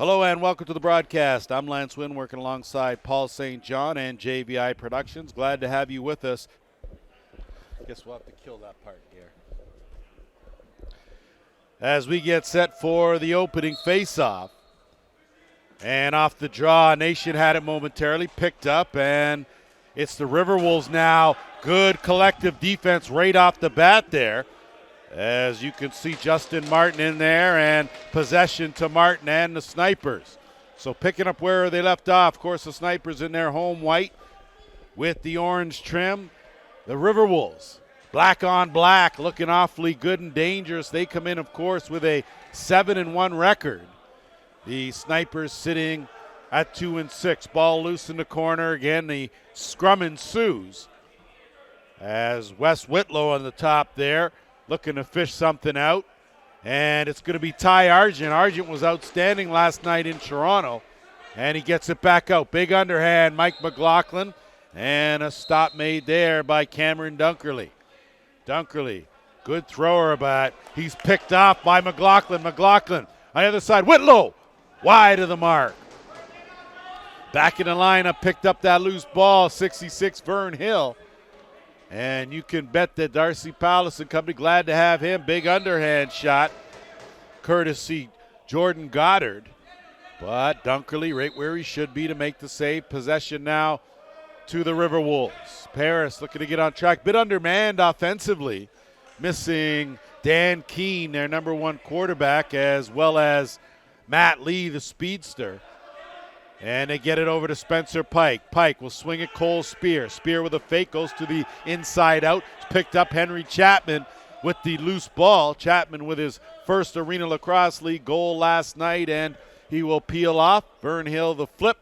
Hello and welcome to the broadcast. I'm Lance Wynn, working alongside Paul St. John and JVI Productions. Glad to have you with us. Guess we'll have to kill that part here. As we get set for the opening face-off. And off the draw, Nation had it momentarily, picked up, and it's the Riverwolves now. Good collective defense right off the bat there. As you can see, Justin Martin in there, and possession to Martin and the Snipers. So picking up where they left off. Of course, the Snipers in their home white with the orange trim. The Riverwolves, black on black, looking awfully good and dangerous. They come in, of course, with a 7-1 record. The Snipers sitting at 2-6. Ball loose in the corner. Again, the scrum ensues as Wes Whitlow on the top there, looking to fish something out. And it's going to be Ty Argent. Argent was outstanding last night in Toronto, and he gets it back out. Big underhand, Mike McLaughlin, and a stop made there by Cameron Dunkerley. Dunkerley, good thrower, but he's picked off by McLaughlin. McLaughlin on the other side. Whitlow, wide of the mark. Back in the lineup, picked up that loose ball, 66, Vern Hill. And you can bet that Darcy Palace and company glad to have him. Big underhand shot, courtesy Jordan Goddard. But Dunkerley right where he should be to make the save. Possession now to the Riverwolves. Paris looking to get on track. Bit undermanned offensively. Missing Dan Keene, their number one quarterback, as well as Matt Lee, the speedster. And they get it over to Spencer Pike. Pike will swing at Cole Spear. Spear with a fake goes to the inside out. It's picked up Henry Chapman with the loose ball. Chapman with his first Arena Lacrosse League goal last night, and he will peel off. Vern Hill the flip.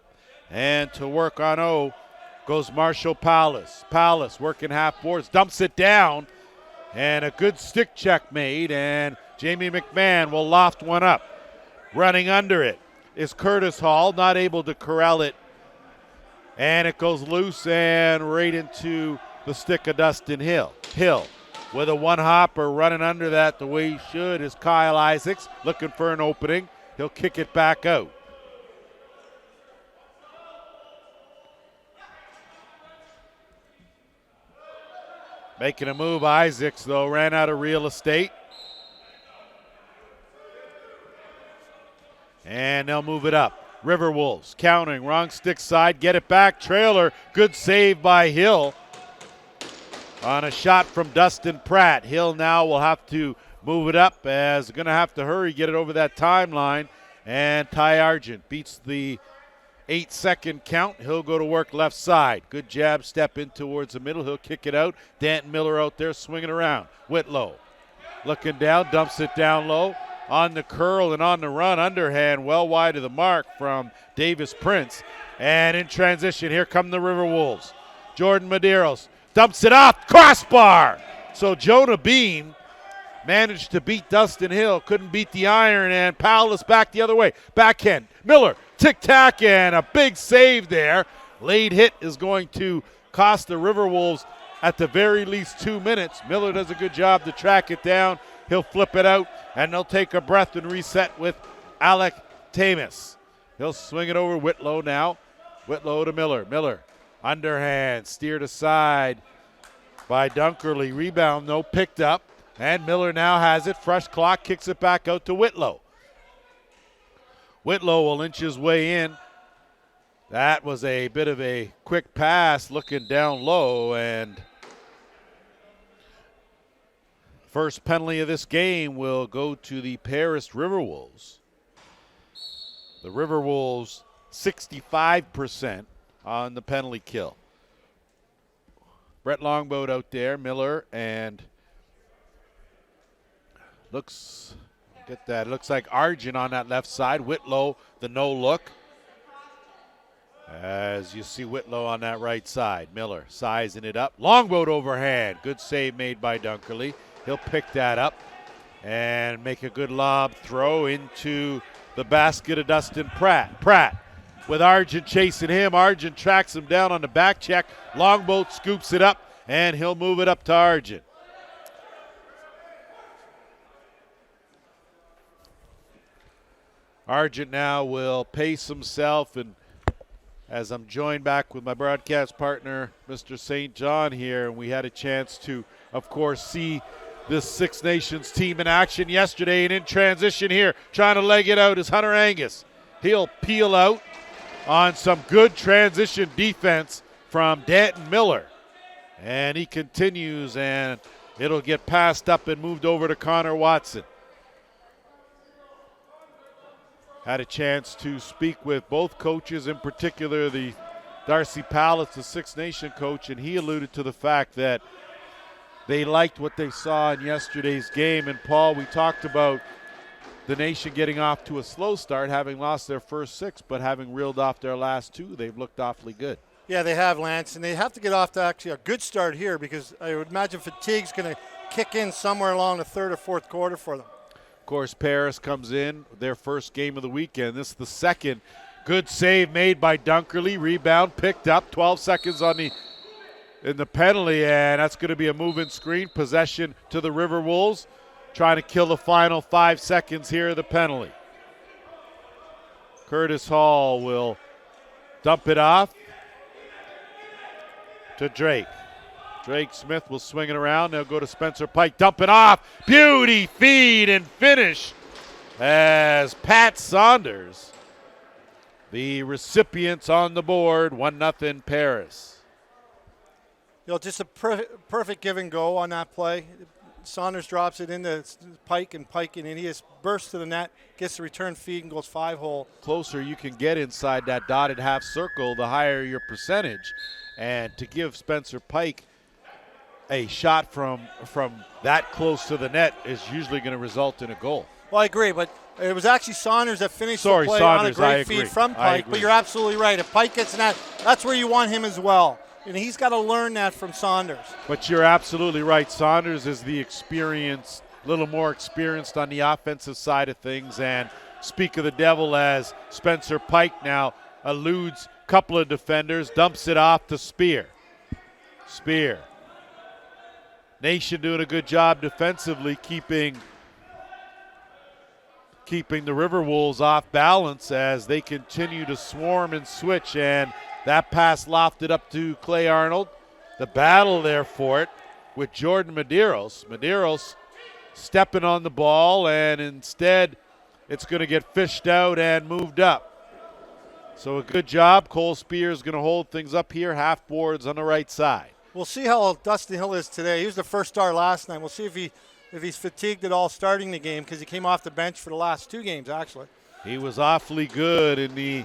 And to work on O goes Marshall Palace. Palace working half boards, dumps it down. And a good stick check made, and Jamie McMahon will loft one up. Running under it is Curtis Hall, not able to corral it, and it goes loose and right into the stick of Dustin Hill. Hill with a one-hopper running under that the way he should is Kyle Isaacs, looking for an opening. He'll kick it back out. Making a move, Isaacs, though, ran out of real estate. And they'll move it up. Riverwolves counting, wrong stick side, get it back. Trailer, good save by Hill on a shot from Dustin Pratt. Hill now will have to move it up as going to have to hurry, get it over that timeline. And Ty Argent beats the 8-second count. He'll go to work left side. Good jab, step in towards the middle. He'll kick it out. Danton Miller out there swinging around. Whitlow looking down, dumps it down low. On the curl and on the run, underhand well wide of the mark from Davis Prince. And in transition, here come the Riverwolves. Jordan Medeiros dumps it off, crossbar. So Jonah Bean managed to beat Dustin Hill, couldn't beat the iron, and Palace back the other way. Backhand, Miller, tic-tac, and a big save there. Late hit is going to cost the Riverwolves at the very least 2 minutes. Miller does a good job to track it down. He'll flip it out, and they'll take a breath and reset with Alec Tamis. He'll swing it over Whitlow now. Whitlow to Miller. Miller, underhand, steered aside by Dunkerley. Rebound, though, picked up. And Miller now has it. Fresh clock, kicks it back out to Whitlow. Whitlow will inch his way in. That was a bit of a quick pass looking down low, and first penalty of this game will go to the Paris Riverwolves. The Riverwolves 65% on the penalty kill. Brett Longboat out there, Miller, and looks like Argent on that left side. Whitlow, the no look. As you see Whitlow on that right side. Miller sizing it up. Longboat overhand. Good save made by Dunkerley. He'll pick that up and make a good lob throw into the basket of Dustin Pratt. Pratt with Argent chasing him. Argent tracks him down on the back check. Longboat scoops it up, and he'll move it up to Argent. Argent now will pace himself, and as I'm joined back with my broadcast partner, Mr. St. John here, and we had a chance to, of course, see this Six Nations team in action yesterday, and in transition here, trying to leg it out is Hunter Angus. He'll peel out on some good transition defense from Danton Miller. And he continues, and it'll get passed up and moved over to Connor Watson. Had a chance to speak with both coaches, in particular the Darcy Pallets, the Six Nation coach, and he alluded to the fact that they liked what they saw in yesterday's game. And Paul, we talked about the Nation getting off to a slow start, having lost their first 6, but having reeled off their last 2, they've looked awfully good. Yeah, they have, Lance, and they have to get off to actually a good start here, because I would imagine fatigue's going to kick in somewhere along the third or fourth quarter for them. Of course, Paris comes in, their first game of the weekend. This is the second. Good save made by Dunkerley. Rebound picked up. 12 seconds in the penalty, and that's going to be a move-in screen. Possession to the River Wolves, trying to kill the final 5 seconds here of the penalty. Curtis Hall will dump it off to Drake. Drake Smith will swing it around. They'll go to Spencer Pike. Dump it off. Beauty feed and finish as Pat Saunders, the recipients on the board. 1-0 Paris. Just a perfect give and go on that play. Saunders drops it into Pike, and he just bursts to the net, gets the return feed, and goes 5-hole. Closer you can get inside that dotted half circle, the higher your percentage. And to give Spencer Pike a shot from that close to the net is usually going to result in a goal. Well, I agree, but it was actually Saunders that finished the play on a great feed from Pike. But you're absolutely right. If Pike gets that, that's where you want him as well. And he's got to learn that from Saunders. But you're absolutely right. Saunders is the experienced, little more experienced on the offensive side of things. And speak of the devil, as Spencer Pike now eludes a couple of defenders, dumps it off to Spear. Nation doing a good job defensively, keeping the River Wolves off balance as they continue to swarm and switch. And that pass lofted up to Clay Arnold. The battle there for it with Jordan Medeiros. Medeiros stepping on the ball, and instead it's going to get fished out and moved up. So a good job. Cole Spear is going to hold things up here, half boards on the right side. We'll see how Dustin Hill is today. He was the first star last night. We'll see if he's fatigued at all starting the game, because he came off the bench for the last 2 games, actually. He was awfully good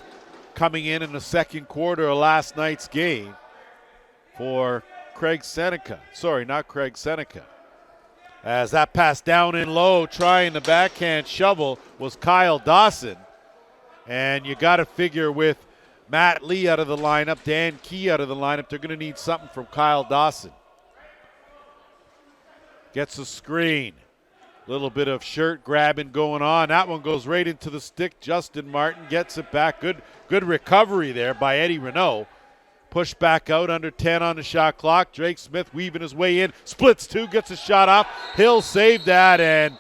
coming in the second quarter of last night's game for Craig Seneca. Sorry, not Craig Seneca. As that pass down in low, trying the backhand shovel, was Kyle Dawson. And you got to figure with Matt Lee out of the lineup, Dan Key out of the lineup, they're going to need something from Kyle Dawson. Gets a screen. Little bit of shirt grabbing going on. That one goes right into the stick. Justin Martin gets it back. Good recovery there by Eddie Renault. Push back out, under 10 on the shot clock. Drake Smith weaving his way in. Splits 2, gets a shot off. Hill saved that, and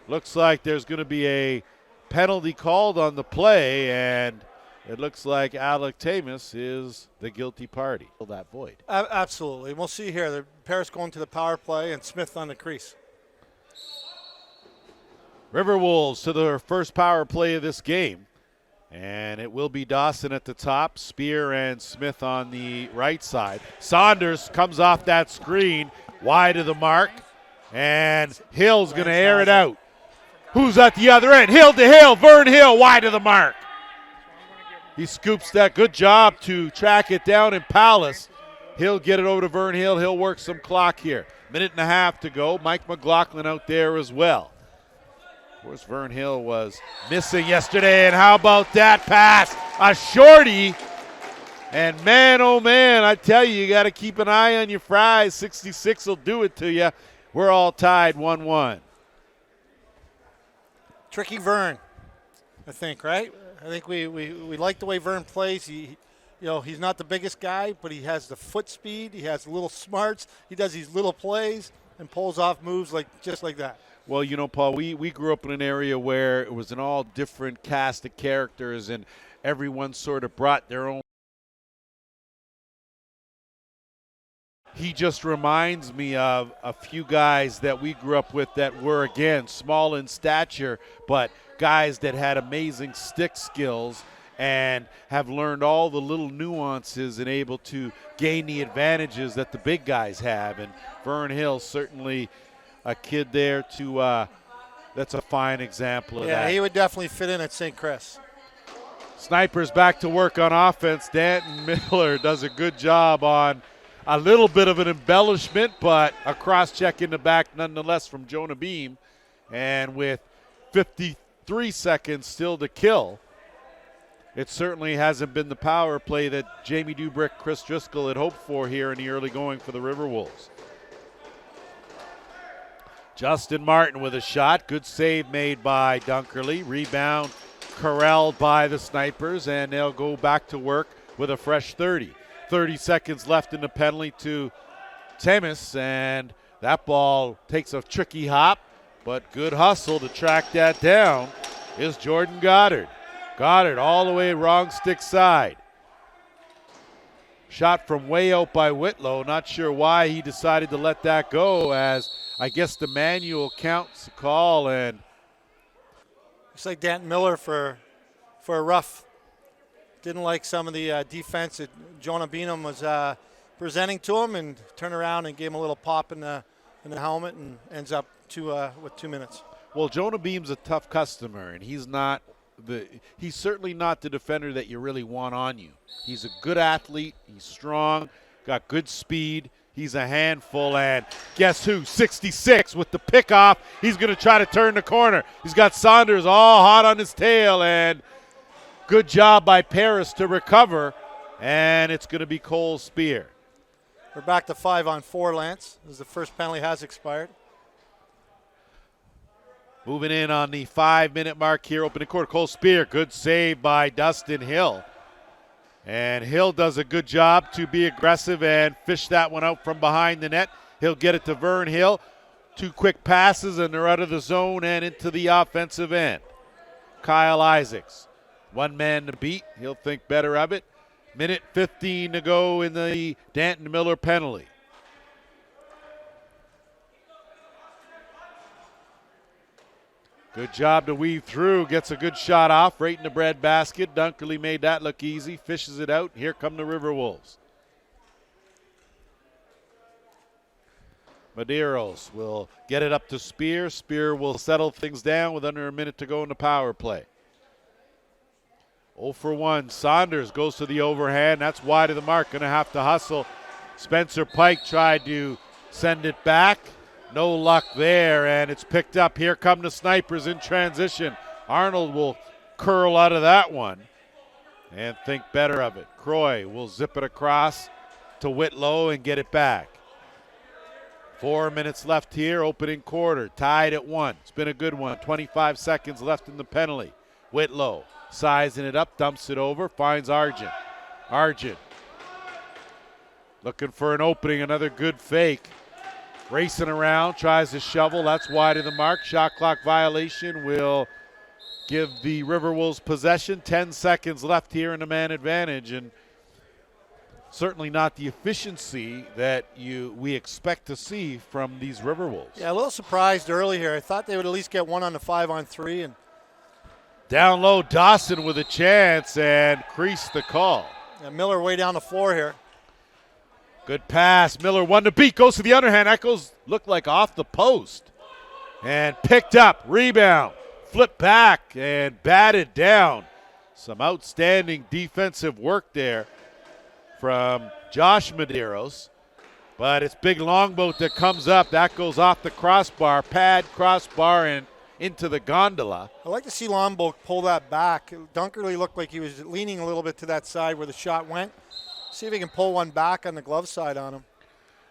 looks like there's going to be a penalty called on the play, and it looks like Alec Tamus is the guilty party. Fill that void. Absolutely. We'll see here. The Paris going to the power play, and Smith on the crease. River Wolves to their first power play of this game. And it will be Dawson at the top, Spear and Smith on the right side. Saunders comes off that screen, wide of the mark, and Hill's going to air it out. Who's at the other end? Hill to Hill, Vern Hill, wide of the mark. He scoops that. Good job to track it down in Palace. He'll get it over to Vern Hill. He'll work some clock here. 1.5 to go. Mike McLaughlin out there as well. Of course, Vern Hill was missing yesterday, and how about that pass? A shorty. And man, oh man, I tell you, you got to keep an eye on your fries. 66 will do it to you. We're all tied 1-1. Tricky Vern, I think, right? I think we like the way Vern plays. He's not the biggest guy, but he has the foot speed. He has little smarts. He does these little plays and pulls off moves just like that. Well, Paul, we grew up in an area where it was an all different cast of characters, and everyone sort of brought their own. He just reminds me of a few guys that we grew up with that were, again, small in stature, but guys that had amazing stick skills and have learned all the little nuances and able to gain the advantages that the big guys have. And Vern Hill, certainly a kid there to that's a fine example of that. Yeah, he would definitely fit in at St. Chris. Snipers back to work on offense. Danton Miller does a good job on a little bit of an embellishment, but a cross-check in the back nonetheless from Jonah Beam. And with 53 seconds still to kill, it certainly hasn't been the power play that Jamie Dubrick, Chris Driscoll had hoped for here in the early going for the River Wolves. Justin Martin with a shot. Good save made by Dunkerley. Rebound corralled by the Snipers, and they'll go back to work with a fresh 30. 30 seconds left in the penalty to Temis, and that ball takes a tricky hop, but good hustle to track that down is Jordan Goddard. Goddard all the way wrong stick side. Shot from way out by Whitlow. Not sure why he decided to let that go, as I guess the manual counts the call. And looks like Danton Miller for a rough. Didn't like some of the defense that Jonah Beam was presenting to him, and turned around and gave him a little pop in the helmet, and ends up with 2 minutes. Well, Jonah Beam's a tough customer, and he's certainly not the defender that you really want on you. He's a good athlete. He's strong, got good speed. He's a handful, and guess who? 66 with the pickoff. He's going to try to turn the corner. He's got Saunders all hot on his tail, and good job by Paris to recover, and it's going to be Cole's spear. We're back to 5-on-4, Lance, as the first penalty has expired. Moving in on the 5-minute mark here, opening quarter. Cole Spear, good save by Dustin Hill. And Hill does a good job to be aggressive and fish that one out from behind the net. He'll get it to Vern Hill. 2 quick passes, and they're out of the zone and into the offensive end. Kyle Isaacs, 1 man to beat. He'll think better of it. Minute 15 to go in the Danton Miller penalty. Good job to weave through. Gets a good shot off right in the bread basket. Dunkerley made that look easy. Fishes it out. Here come the River Wolves. Medeiros will get it up to Spear. Spear will settle things down with under a minute to go in the power play. 0 for 1. Saunders goes to the overhand. That's wide of the mark. Going to have to hustle. Spencer Pike tried to send it back. No luck there, and it's picked up. Here come the Snipers in transition. Arnold will curl out of that one and think better of it. Croy will zip it across to Whitlow and get it back. 4 minutes left here, opening quarter. Tied at 1. It's been a good one. 25 seconds left in the penalty. Whitlow sizing it up, dumps it over, finds Argent. Argent looking for an opening, another good fake. Racing around, tries to shovel. That's wide of the mark. Shot clock violation will give the River Wolves possession. 10 seconds left here in the man advantage, and certainly not the efficiency that we expect to see from these River Wolves. Yeah, a little surprised early here. I thought they would at least get one on the 5-on-3. And down low, Dawson with a chance and creased the call. Yeah, Miller way down the floor here. Good pass. Miller 1 to beat. Goes to the underhand. That looked like off the post. And picked up. Rebound. Flipped back and batted down. Some outstanding defensive work there from Josh Medeiros. But it's big longboat that comes up. That goes off the crossbar. Pad, crossbar, and into the gondola. I'd like to see Longboat pull that back. Dunkerley looked like he was leaning a little bit to that side where the shot went. See if he can pull one back on the glove side on him.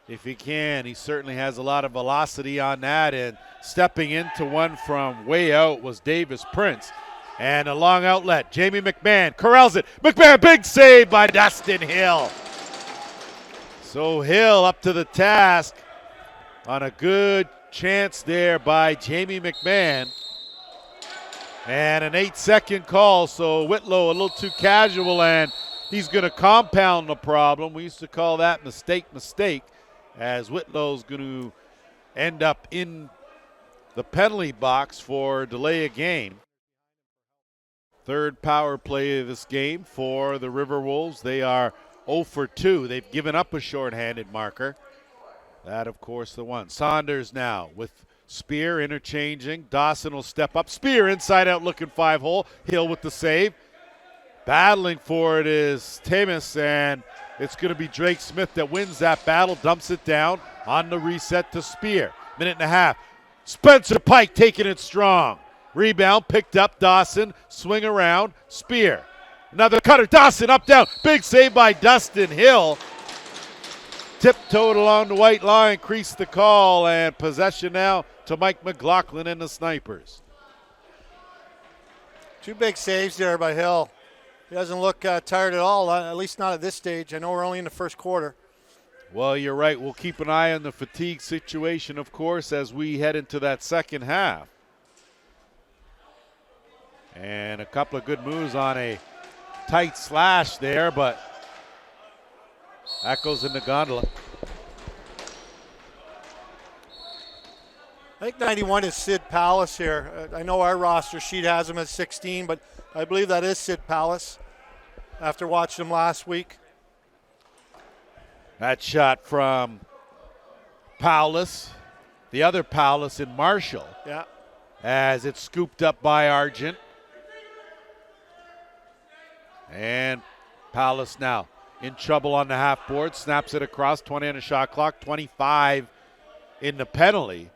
If he can, he certainly has a lot of velocity on that. And stepping into one from way out was Davis Prince. And a long outlet. Jamie McMahon corrals it. McMahon, big save by Dustin Hill. So Hill up to the task on a good chance there by Jamie McMahon. And an 8-second call, so Whitlow a little too casual, and he's going to compound the problem. We used to call that mistake, as Whitlow's going to end up in the penalty box for delay of game. Third power play of this game for the River Wolves. They are 0 for 2. They've given up a shorthanded marker. That, of course, the one. Saunders now with Spear interchanging. Dawson will step up. Spear inside out looking 5-hole. Hill with the save. Battling for it is Tamis, and it's going to be Drake Smith that wins that battle. Dumps it down on the reset to Spear. Minute and a half. Spencer Pike taking it strong. Rebound picked up. Dawson. Swing around. Spear. Another cutter. Dawson up down. Big save by Dustin Hill. Tiptoed along the white line. Creased the call. And possession now to Mike McLaughlin and the Snipers. Two big saves there by Hill. He doesn't look tired at all, at least not at this stage. I know we're only in the first quarter. Well, you're right. We'll keep an eye on the fatigue situation, of course, as we head into that second half. And a couple of good moves on a tight slash there, but that goes in the gondola. I think 91 is Sid Palace here. I know our roster sheet has him at 16, but I believe that is Sid Palace after watching him last week. That shot from Paulus, the other Paulus in Marshall. Yeah. As it's scooped up by Argent. And Paulus now in trouble on the half board. Snaps it across, 20 on the shot clock, 25 in the penalty.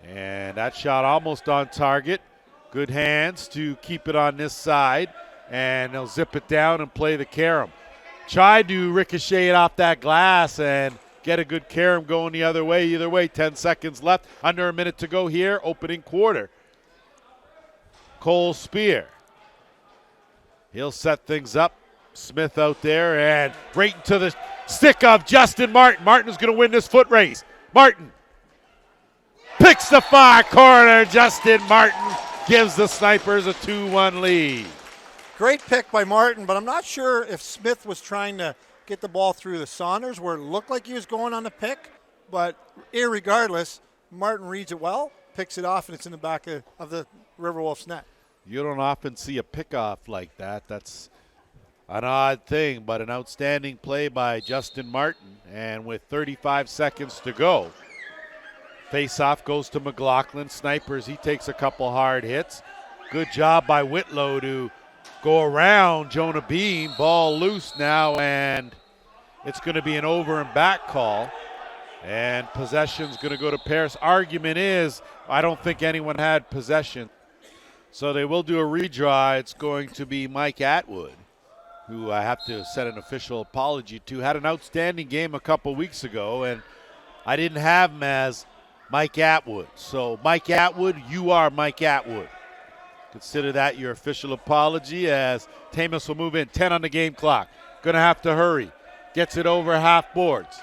And that shot almost on target. Good hands to keep it on this side. And they'll zip it down and play the carom. Tried to ricochet it off that glass and get a good carom going the other way. Either way, 10 seconds left. Under a minute to go here, opening quarter. Cole Spear. He'll set things up. Smith out there and right into the stick of Justin Martin. Martin's going to win this foot race. Martin picks the far corner. Justin Martin gives the Snipers a 2-1 lead. Great pick by Martin, but I'm not sure if Smith was trying to get the ball through the Saunders where it looked like he was going on the pick. But irregardless, Martin reads it well, picks it off, and it's in the back of the Riverwolves net. You don't often see a pickoff like that. That's an odd thing, but an outstanding play by Justin Martin. And with 35 seconds to go, face-off goes to McLaughlin. Snipers, he takes a couple hard hits. Good job by Whitlow to go around Jonah Beam. Ball loose now, and it's going to be an over and back call. And possession's going to go to Paris. Argument is, I don't think anyone had possession. So they will do a redraw. It's going to be Mike Atwood, who I have to send an official apology to. Had an outstanding game a couple weeks ago, and I didn't have him as Mike Atwood. So Mike Atwood, you are Mike Atwood. Consider that your official apology as Tamis will move in. 10 on the game clock. Going to have to hurry. Gets it over half boards.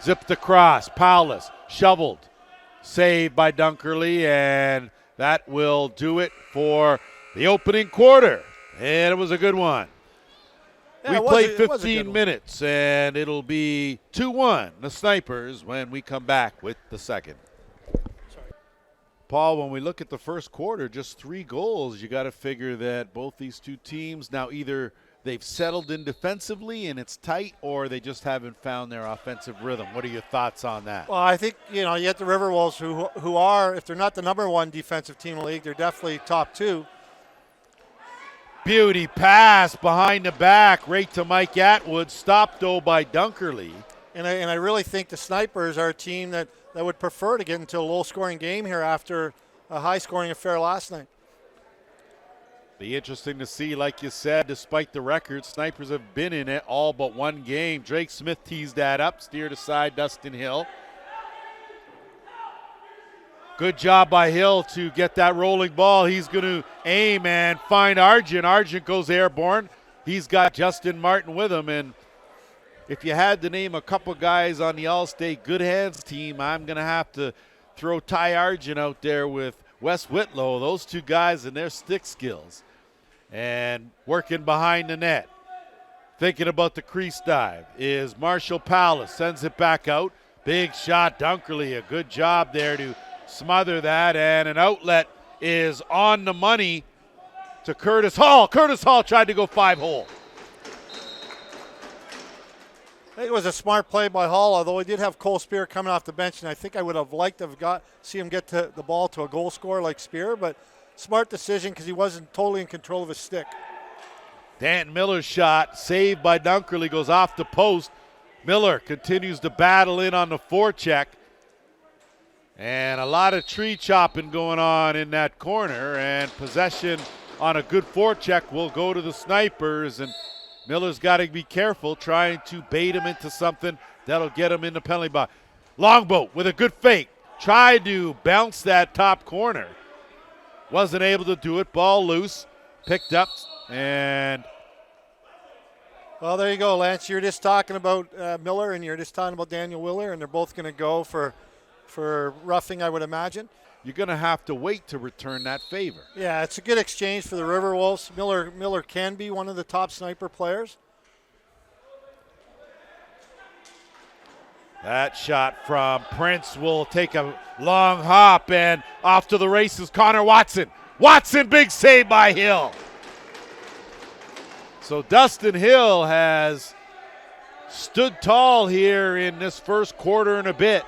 Zipped across. Paulus shoveled. Saved by Dunkerley, and that will do it for the opening quarter. And it was a good one. Yeah, we played 15 minutes, and it'll be 2-1, the Snipers, when we come back with the second. Paul, when we look at the first quarter, just 3 goals, you got to figure that both these two teams now either they've settled in defensively and it's tight, or they just haven't found their offensive rhythm. What are your thoughts on that? Well, I think, you get the Riverwolves who are, if they're not the number 1 defensive team in the league, they're definitely top 2. Beauty pass behind the back, right to Mike Atwood, stopped though by Dunkerley. And I really think the Snipers are a team that would prefer to get into a low-scoring game here after a high-scoring affair last night. Be interesting to see, like you said, despite the record, Snipers have been in it all but one game. Drake Smith teased that up, steered aside Dustin Hill. Good job by Hill to get that rolling ball. He's going to aim and find Argent. Argent goes airborne. He's got Justin Martin with him, and if you had to name a couple guys on the All-State Good Hands team, I'm going to have to throw Ty Argent out there with Wes Whitlow. Those two guys and their stick skills. And working behind the net. Thinking about the crease dive is Marshall Palace. Sends it back out. Big shot, Dunkerley. A good job there to smother that. And an outlet is on the money to Curtis Hall. Curtis Hall tried to go 5-hole. I think it was a smart play by Hall, although he did have Cole Spear coming off the bench, and I think I would have liked to have see him get to the ball to a goal scorer like Spear, but smart decision because he wasn't totally in control of his stick. Dan Miller's shot, saved by Dunkerley, goes off the post. Miller continues to battle in on the forecheck. And a lot of tree chopping going on in that corner, and possession on a good forecheck will go to the Snipers, and Miller's got to be careful trying to bait him into something that'll get him in the penalty box. Longboat with a good fake. Tried to bounce that top corner. Wasn't able to do it. Ball loose. Picked up and... Well, there you go, Lance. You're just talking about Miller and you're just talking about Daniel Willer, and they're both going to go for roughing, I would imagine. You're going to have to wait to return that favor. Yeah, it's a good exchange for the River Wolves. Miller can be one of the top sniper players. That shot from Prince will take a long hop, and off to the races, Connor Watson. Watson, big save by Hill. So Dustin Hill has stood tall here in this first quarter and a bit.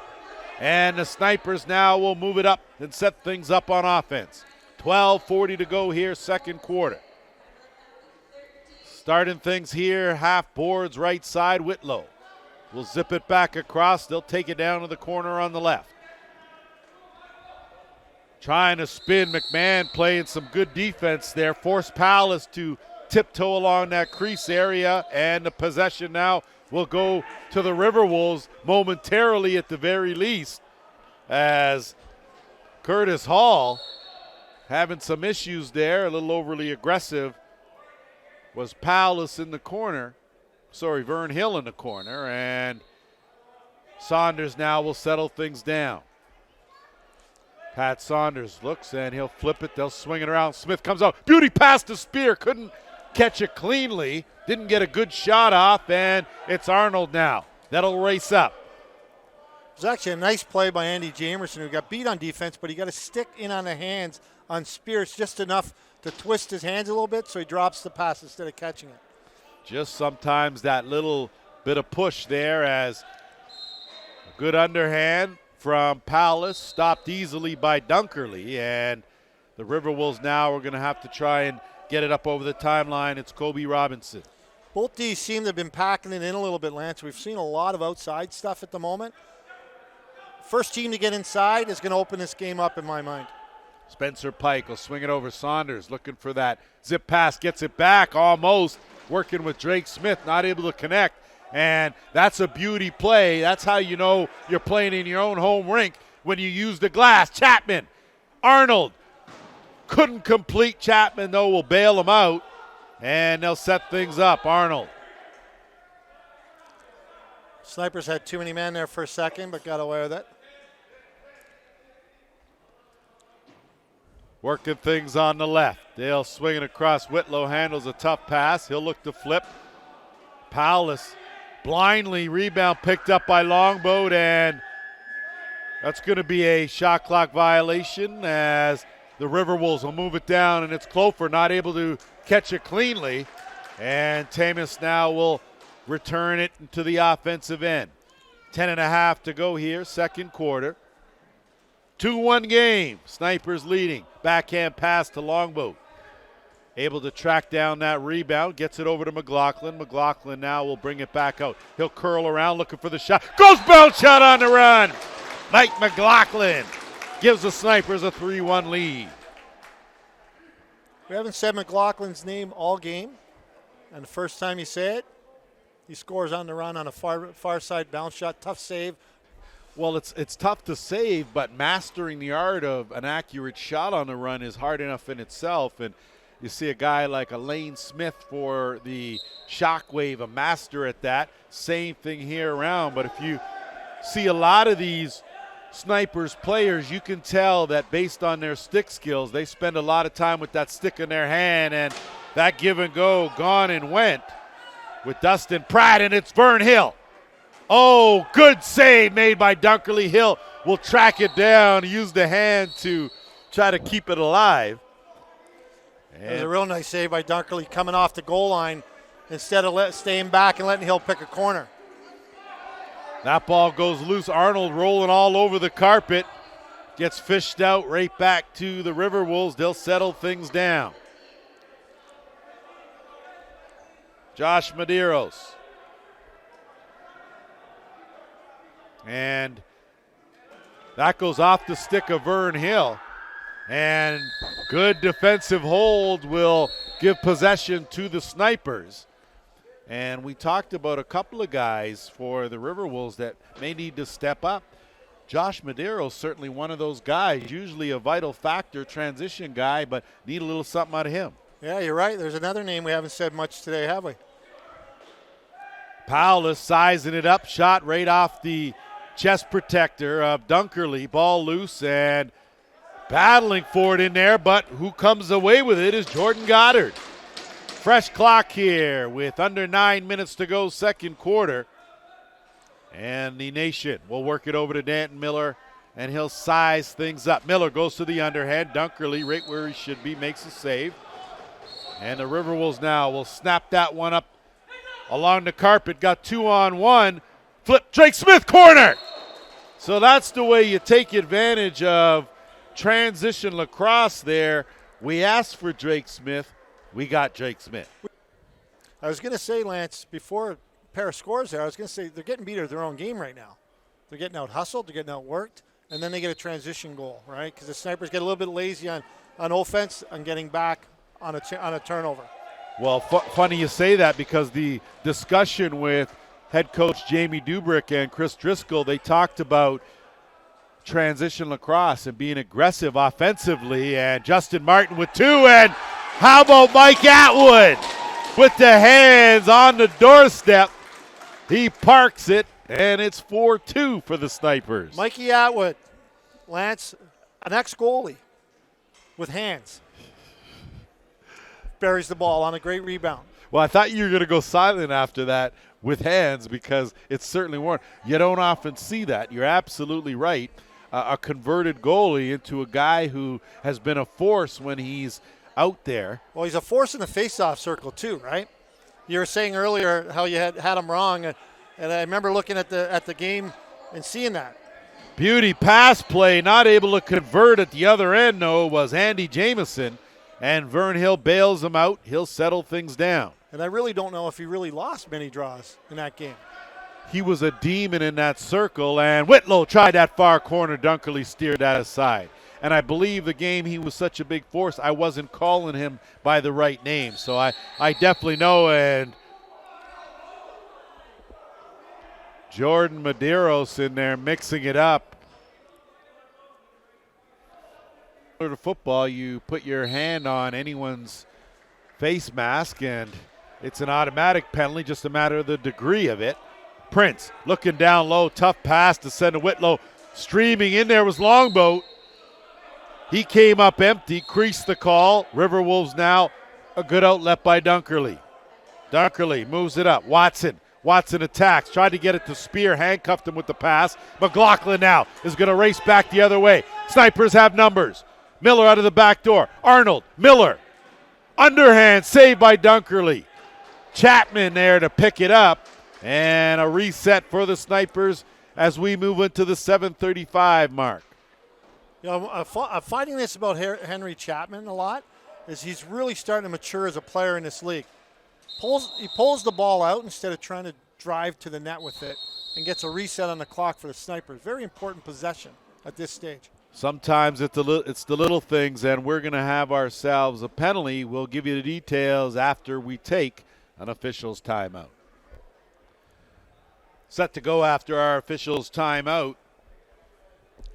And the Snipers now will move it up and set things up on offense. 12:40 to go here, second quarter. Starting things here, half boards, right side, Whitlow. Will zip it back across. They'll take it down to the corner on the left. Trying to spin, McMahon playing some good defense there. Forced Palace to tiptoe along that crease area, and the possession now will go to the River Wolves momentarily at the very least, as Curtis Hall having some issues there, a little overly aggressive, was Palace in the corner. Sorry, Vern Hill in the corner, and Saunders now will settle things down. Pat Saunders looks, and he'll flip it. They'll swing it around. Smith comes out. Beauty pass to Spear. Couldn't catch it cleanly. Didn't get a good shot off, and it's Arnold now. That'll race up. It was actually a nice play by Andy Jamerson, who got beat on defense, but he got a stick in on the hands on Spears just enough to twist his hands a little bit, so he drops the pass instead of catching it. Just sometimes that little bit of push there, as a good underhand from Palace, stopped easily by Dunkerley, and the River Wolves now are going to have to try and get it up over the timeline. It's Kobe Robinson. Both D's seem to have been packing it in a little bit, Lance. We've seen a lot of outside stuff at the moment. First team to get inside is going to open this game up in my mind. Spencer Pike will swing it over. Saunders looking for that zip pass, gets it back almost, working with Drake Smith, not able to connect. And that's a beauty play. That's how you know you're playing in your own home rink, when you use the glass. Chapman, Arnold, couldn't complete. Chapman, though, will bail him out, and they'll set things up. Arnold. Snipers had too many men there for a second, but got away with it. Working things on the left. Dale swinging across. Whitlow handles a tough pass. He'll look to flip. Powless blindly, rebound picked up by Longboat, and that's going to be a shot clock violation, as the River Wolves will move it down, and it's Clofer not able to catch it cleanly. And Tamas now will return it to the offensive end. 10.5 to go here, second quarter. 2-1 game. Snipers leading. Backhand pass to Longboat. Able to track down that rebound. Gets it over to McLaughlin. McLaughlin now will bring it back out. He'll curl around looking for the shot. Goes bounce shot on the run. Mike McLaughlin gives the Snipers a 3-1 lead. We haven't said McLaughlin's name all game. And the first time you say it, he scores on the run on a far side bounce shot. Tough save. Well, it's tough to save, but mastering the art of an accurate shot on the run is hard enough in itself. And You see a guy like Elaine Smith for the Shockwave, a master at that. Same thing here around, but if you see a lot of these Snipers players, you can tell that based on their stick skills, they spend a lot of time with that stick in their hand, and that give and go gone and went with Dustin Pratt, and it's Vern Hill. Oh, good save made by Dunkerley. Hill will track it down, use the hand to try to keep it alive. It was a real nice save by Dunkerley coming off the goal line instead of staying back and letting Hill pick a corner. That ball goes loose. Arnold rolling all over the carpet. Gets fished out right back to the River Wolves. They'll settle things down. Josh Medeiros. And that goes off the stick of Vern Hill. And good defensive hold will give possession to the Snipers. And we talked about a couple of guys for the River Wolves that may need to step up. Josh Medeiros certainly one of those guys, usually a vital factor, transition guy, but need a little something out of him. Yeah, you're right. There's another name we haven't said much today, have we? Paulus sizing it up, shot right off the chest protector of Dunkerley. Ball loose and battling for it in there, but who comes away with it is Jordan Goddard. Fresh clock here with under 9 minutes to go, second quarter. And the Nation will work it over to Danton Miller, and he'll size things up. Miller goes to the underhand. Dunkerley, right where he should be, makes a save. And the River Wolves now will snap that one up along the carpet. Got 2-on-1. Flip, Drake Smith, corner! So that's the way you take advantage of transition lacrosse there. We asked for Drake Smith. We got Drake Smith. I was going to say, Lance, before a pair of scores there, I was going to say they're getting beat at their own game right now. They're getting out hustled, they're getting out worked, and then they get a transition goal, right? Because the Snipers get a little bit lazy on offense and getting back on a turnover. Well, funny you say that, because the discussion with head coach Jamie Dubrick and Chris Driscoll, they talked about transition lacrosse and being aggressive offensively, and Justin Martin with two, and how about Mike Atwood with the hands on the doorstep? He parks it, and it's 4-2 for the Snipers. Mikey Atwood, Lance, an ex-goalie with hands, buries the ball on a great rebound. Well, I thought you were going to go silent after that with hands, because it's certainly warranted. You don't often see that. You're absolutely right. A converted goalie into a guy who has been a force when he's out there. Well, he's a force in the face-off circle too, right? You were saying earlier how you had him wrong, and I remember looking at the game and seeing that. Beauty pass play, not able to convert at the other end, though, was Andy Jamieson, and Vern Hill bails him out. He'll settle things down. And I really don't know if he really lost many draws in that game. He was a demon in that circle, and Whitlow tried that far corner. Dunkerley steered that aside. And I believe the game he was such a big force, I wasn't calling him by the right name. So I definitely know. And Jordan Medeiros in there mixing it up. For football, you put your hand on anyone's face mask, and it's an automatic penalty, just a matter of the degree of it. Prince looking down low, tough pass to send to Whitlow. Streaming in there was Longboat. He came up empty, creased the call. River Wolves now a good outlet by Dunkerley. Dunkerley moves it up. Watson attacks, tried to get it to Spear, handcuffed him with the pass. McLaughlin now is going to race back the other way. Snipers have numbers. Miller out of the back door. Arnold, Miller. Underhand saved by Dunkerley. Chapman there to pick it up. And a reset for the Snipers as we move into the 7:35 mark. You know, I'm finding this about Henry Chapman a lot, is he's really starting to mature as a player in this league. He pulls the ball out instead of trying to drive to the net with it, and gets a reset on the clock for the Snipers. Very important possession at this stage. Sometimes it's the little things, and we're going to have ourselves a penalty. We'll give you the details after we take an official's timeout. Set to go after our official's timeout,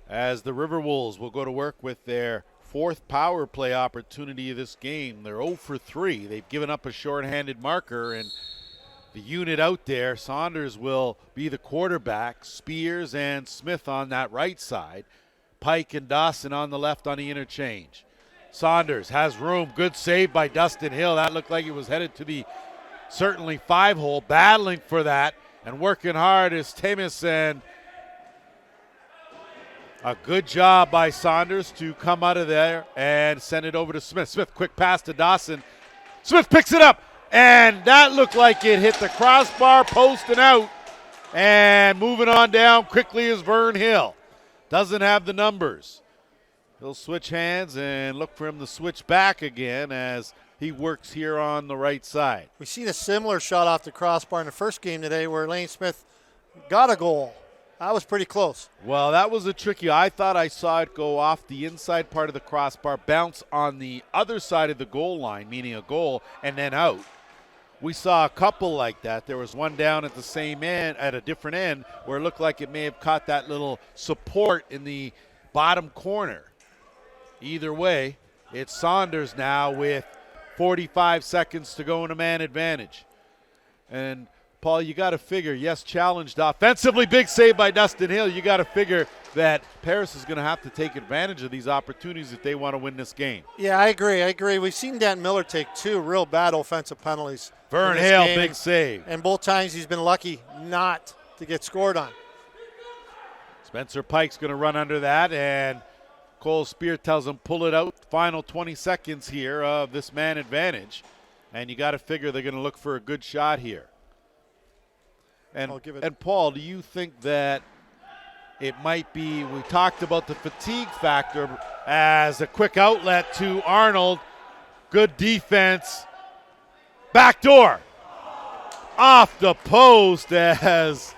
as the River Wolves will go to work with their fourth power play opportunity of this game. They're 0 for 3. They've given up a shorthanded marker, and the unit out there, Saunders will be the quarterback, Spears and Smith on that right side, Pike and Dawson on the left on the interchange. Saunders has room, good save by Dustin Hill. That looked like it was headed to the certainly 5-hole, battling for that and working hard is Temis, and a good job by Saunders to come out of there and send it over to Smith. Smith, quick pass to Dawson. Smith picks it up, and that looked like it hit the crossbar, post and out. And moving on down quickly is Vern Hill. Doesn't have the numbers. He'll switch hands and look for him to switch back again as he works here on the right side. We've seen a similar shot off the crossbar in the first game today where Lane Smith got a goal. That was pretty close. Well, that was a tricky. I thought I saw it go off the inside part of the crossbar, bounce on the other side of the goal line, meaning a goal, and then out. We saw a couple like that. There was one down at the same end, at a different end, where it looked like it may have caught that little support in the bottom corner. Either way, it's Saunders now with 45 seconds to go in a man advantage. And Paul, you got to figure, yes, challenged offensively, big save by Dustin Hill. You got to figure that Paris is going to have to take advantage of these opportunities if they want to win this game. Yeah, I agree. We've seen Dan Miller take 2 real bad offensive penalties. Vern Hill, big save. And both times he's been lucky not to get scored on. Spencer Pike's going to run under that, and Cole Spear tells him pull it out. Final 20 seconds here of this man advantage. And you got to figure they're going to look for a good shot here. And Paul, do you think that it might be, we talked about the fatigue factor as a quick outlet to Arnold. Good defense. Backdoor. Off the post as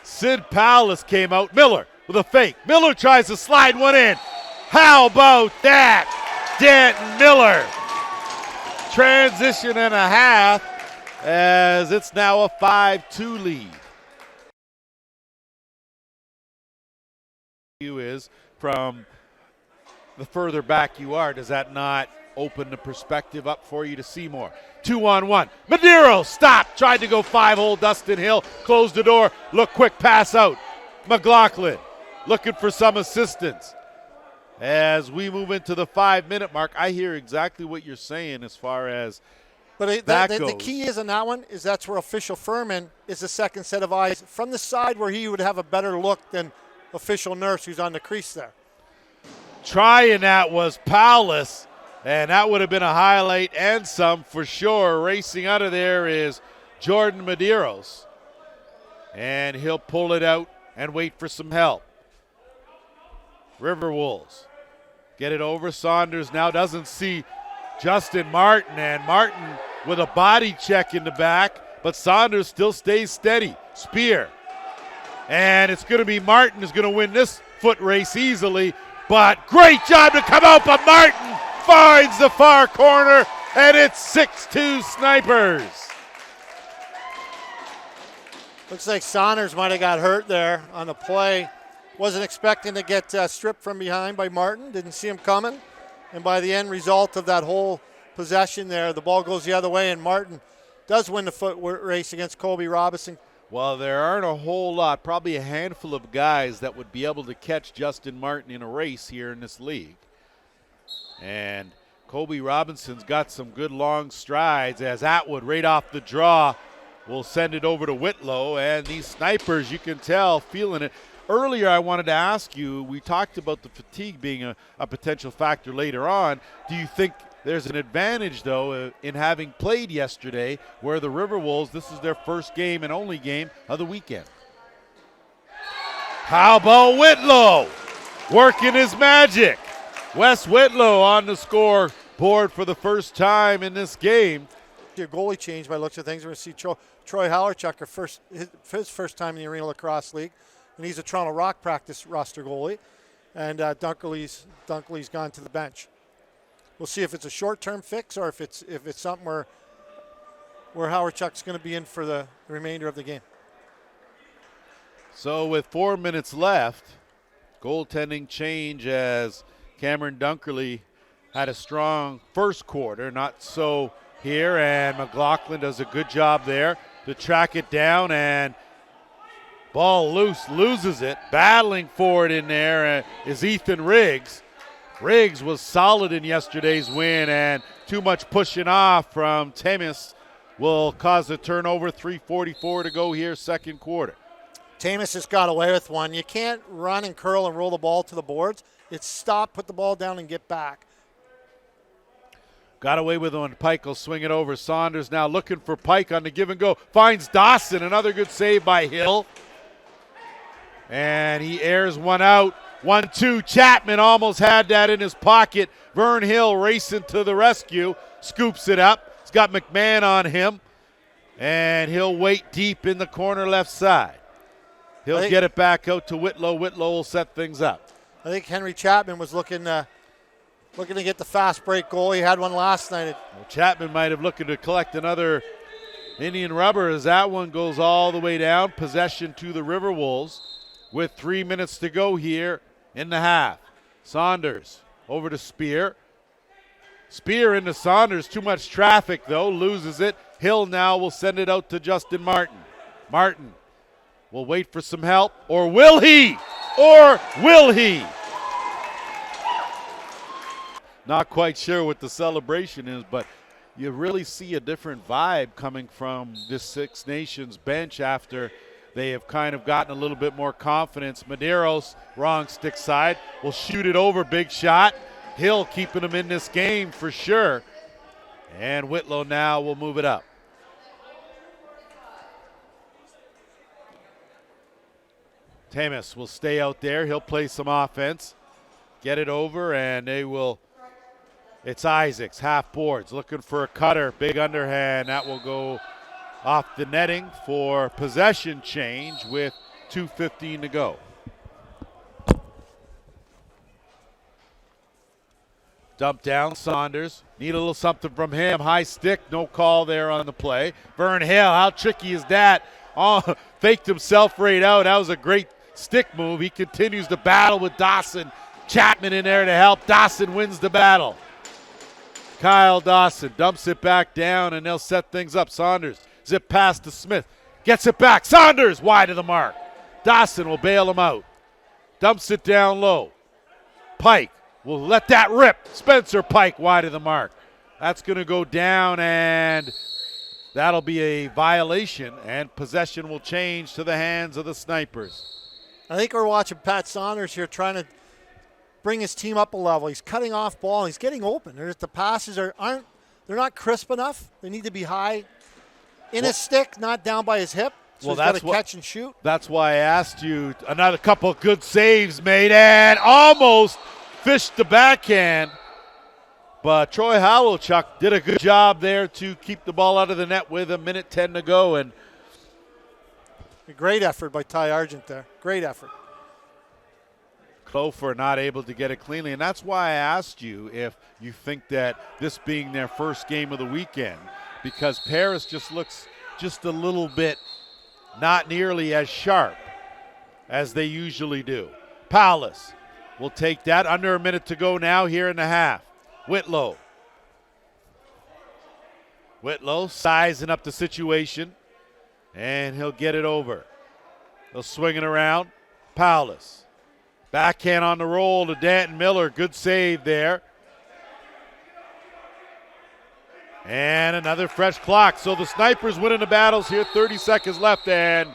Sid Palace came out. Miller with a fake. Miller tries to slide one in. How about that? Denton Miller. Transition and a half as it's now a 5-2 lead. You is from the further back you are, does that not open the perspective up for you to see more? 2-on-1. Madero stopped, tried to go 5-hole. Dustin Hill closed the door. Look, quick pass out. McLaughlin looking for some assistance. As we move into the 5-minute mark, I hear exactly what you're saying as far as but that goes. The key is on that one is that's where official Furman is the second set of eyes from the side where he would have a better look than official Nurse, who's on the crease there. Trying that was Paulus, and that would have been a highlight and some for sure. Racing out of there is Jordan Medeiros, and he'll pull it out and wait for some help. River Wolves get it over. Saunders now doesn't see Justin Martin, and Martin with a body check in the back, but Saunders still stays steady. Spear. And it's going to be Martin who's going to win this foot race easily, but great job to come out, but Martin finds the far corner, and it's 6-2 Snipers. Looks like Saunders might have got hurt there on the play. Wasn't expecting to get stripped from behind by Martin. Didn't see him coming. And by the end result of that whole possession there, the ball goes the other way, and Martin does win the foot race against Colby Robinson. Well, there aren't a whole lot, probably a handful of guys that would be able to catch Justin Martin in a race here in this league. And Colby Robinson's got some good long strides as Atwood right off the draw will send it over to Whitlow. And these Snipers, you can tell, feeling it. Earlier I wanted to ask you, we talked about the fatigue being a potential factor later on. Do you think there's an advantage, though, in having played yesterday where the River Wolves, this is their first game and only game of the weekend? How about Whitlow working his magic? Wes Whitlow on the scoreboard for the first time in this game. Your goalie change by looks of things. We're going to see Troy Hallerchuck, his first time in the Arena Lacrosse League. And he's a Toronto Rock practice roster goalie. And Dunkley's gone to the bench. We'll see if it's a short-term fix or if it's something where Howard Chuck's going to be in for the remainder of the game. So with 4 minutes left, goaltending change as Cameron Dunkerley had a strong first quarter, not so here, and McLaughlin does a good job there to track it down, and ball loose, loses it. Battling for it in there is Ethan Riggs. Riggs was solid in yesterday's win, and too much pushing off from Temis will cause a turnover. 3:44 to go here, second quarter. Temis has got away with one. You can't run and curl and roll the ball to the boards. It's stop, put the ball down, and get back. Got away with one. Pike will swing it over. Saunders now looking for Pike on the give and go. Finds Dawson. Another good save by Hill. And he airs one out. 1-2. Chapman almost had that in his pocket. Vern Hill racing to the rescue. Scoops it up. He's got McMahon on him. And he'll wait deep in the corner left side. He'll get it back out to Whitlow. Whitlow will set things up. I think Henry Chapman was looking to get the fast break goal. He had one last night. Well, Chapman might have looking to collect another Indian rubber as that one goes all the way down. Possession to the River Wolves with 3 minutes to go here in the half. Saunders over to Spear. Spear into Saunders. Too much traffic, though. Loses it. Hill now will send it out to Justin Martin. Martin will wait for some help. Or will he? Or will he? Not quite sure what the celebration is, but you really see a different vibe coming from this Six Nations bench after they have kind of gotten a little bit more confidence. Medeiros, wrong stick side, will shoot it over. Big shot. Hill keeping him in this game for sure. And Whitlow now will move it up. Temis will stay out there. He'll play some offense. Get it over, and they will. It's Isaacs, half boards, looking for a cutter. Big underhand. That will go off the netting for possession change with 2:15 to go. Dump down, Saunders. Need a little something from him. High stick, no call there on the play. Vern Hill, how tricky is that? Oh, faked himself right out. That was a great stick move. He continues to battle with Dawson. Chapman in there to help. Dawson wins the battle. Kyle Dawson dumps it back down, and they'll set things up. Saunders zip past to Smith. Gets it back. Saunders wide of the mark. Dawson will bail him out. Dumps it down low. Pike will let that rip. Spencer Pike wide of the mark. That's going to go down, and that'll be a violation, and possession will change to the hands of the Snipers. I think we're watching Pat Saunders here trying to bring his team up a level. He's cutting off ball. He's getting open. The passes they're not crisp enough. They need to be high in his stick, not down by his hip. So he's got to catch and shoot. That's why I asked you. Another couple of good saves made, and almost fished the backhand. But Troy Howelchuk did a good job there to keep the ball out of the net with 1:10 to go. And a great effort by Ty Argent there. Great effort. Clofer not able to get it cleanly. And that's why I asked you if you think that this being their first game of the weekend, because Paris just looks just a little bit not nearly as sharp as they usually do. Paulus will take that. Under a minute to go now here in the half. Whitlow sizing up the situation, and he'll get it over. He'll swing it around. Paulus. Backhand on the roll to Danton Miller. Good save there. And another fresh clock. So the Snipers winning the battles here. 30 seconds left, and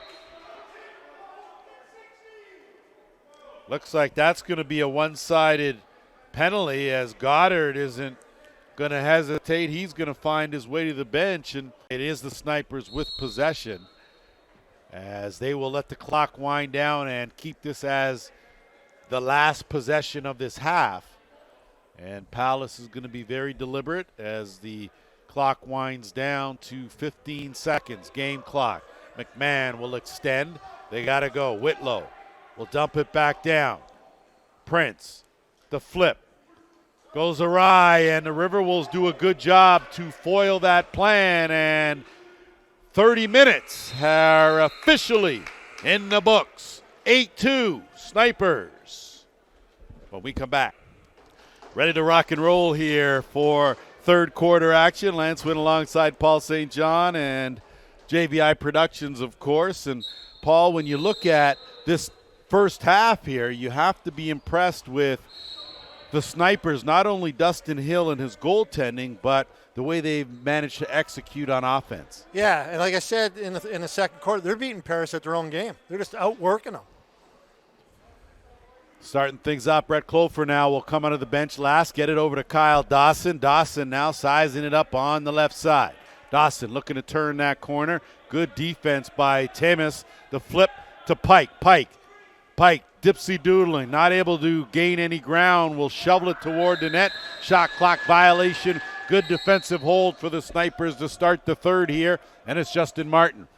looks like that's going to be a one-sided penalty, as Goddard isn't going to hesitate. He's going to find his way to the bench, and it is the Snipers with possession, as they will let the clock wind down and keep this as the last possession of this half. And Palace is going to be very deliberate as the clock winds down to 15 seconds. Game clock. McMahon will extend. They got to go. Whitlow will dump it back down. Prince, the flip, goes awry, and the Riverwolves do a good job to foil that plan, and 30 minutes are officially in the books. 8-2 Snipers when we come back. Ready to rock and roll here for third quarter action. Lance Wynn alongside Paul St. John and JVI Productions, of course. And Paul, when you look at this first half here, you have to be impressed with the Snipers, not only Dustin Hill and his goaltending, but the way they've managed to execute on offense. Yeah, and like I said in the second quarter, they're beating Paris at their own game. They're just outworking them. Starting things up, Brett Clofer now will come out of the bench last, get it over to Kyle Dawson. Dawson now sizing it up on the left side. Dawson looking to turn that corner. Good defense by Temis. The flip to Pike. Pike dipsy-doodling, not able to gain any ground, will shovel it toward the net. Shot clock violation. Good defensive hold for the Snipers to start the third here, and it's Justin Martin.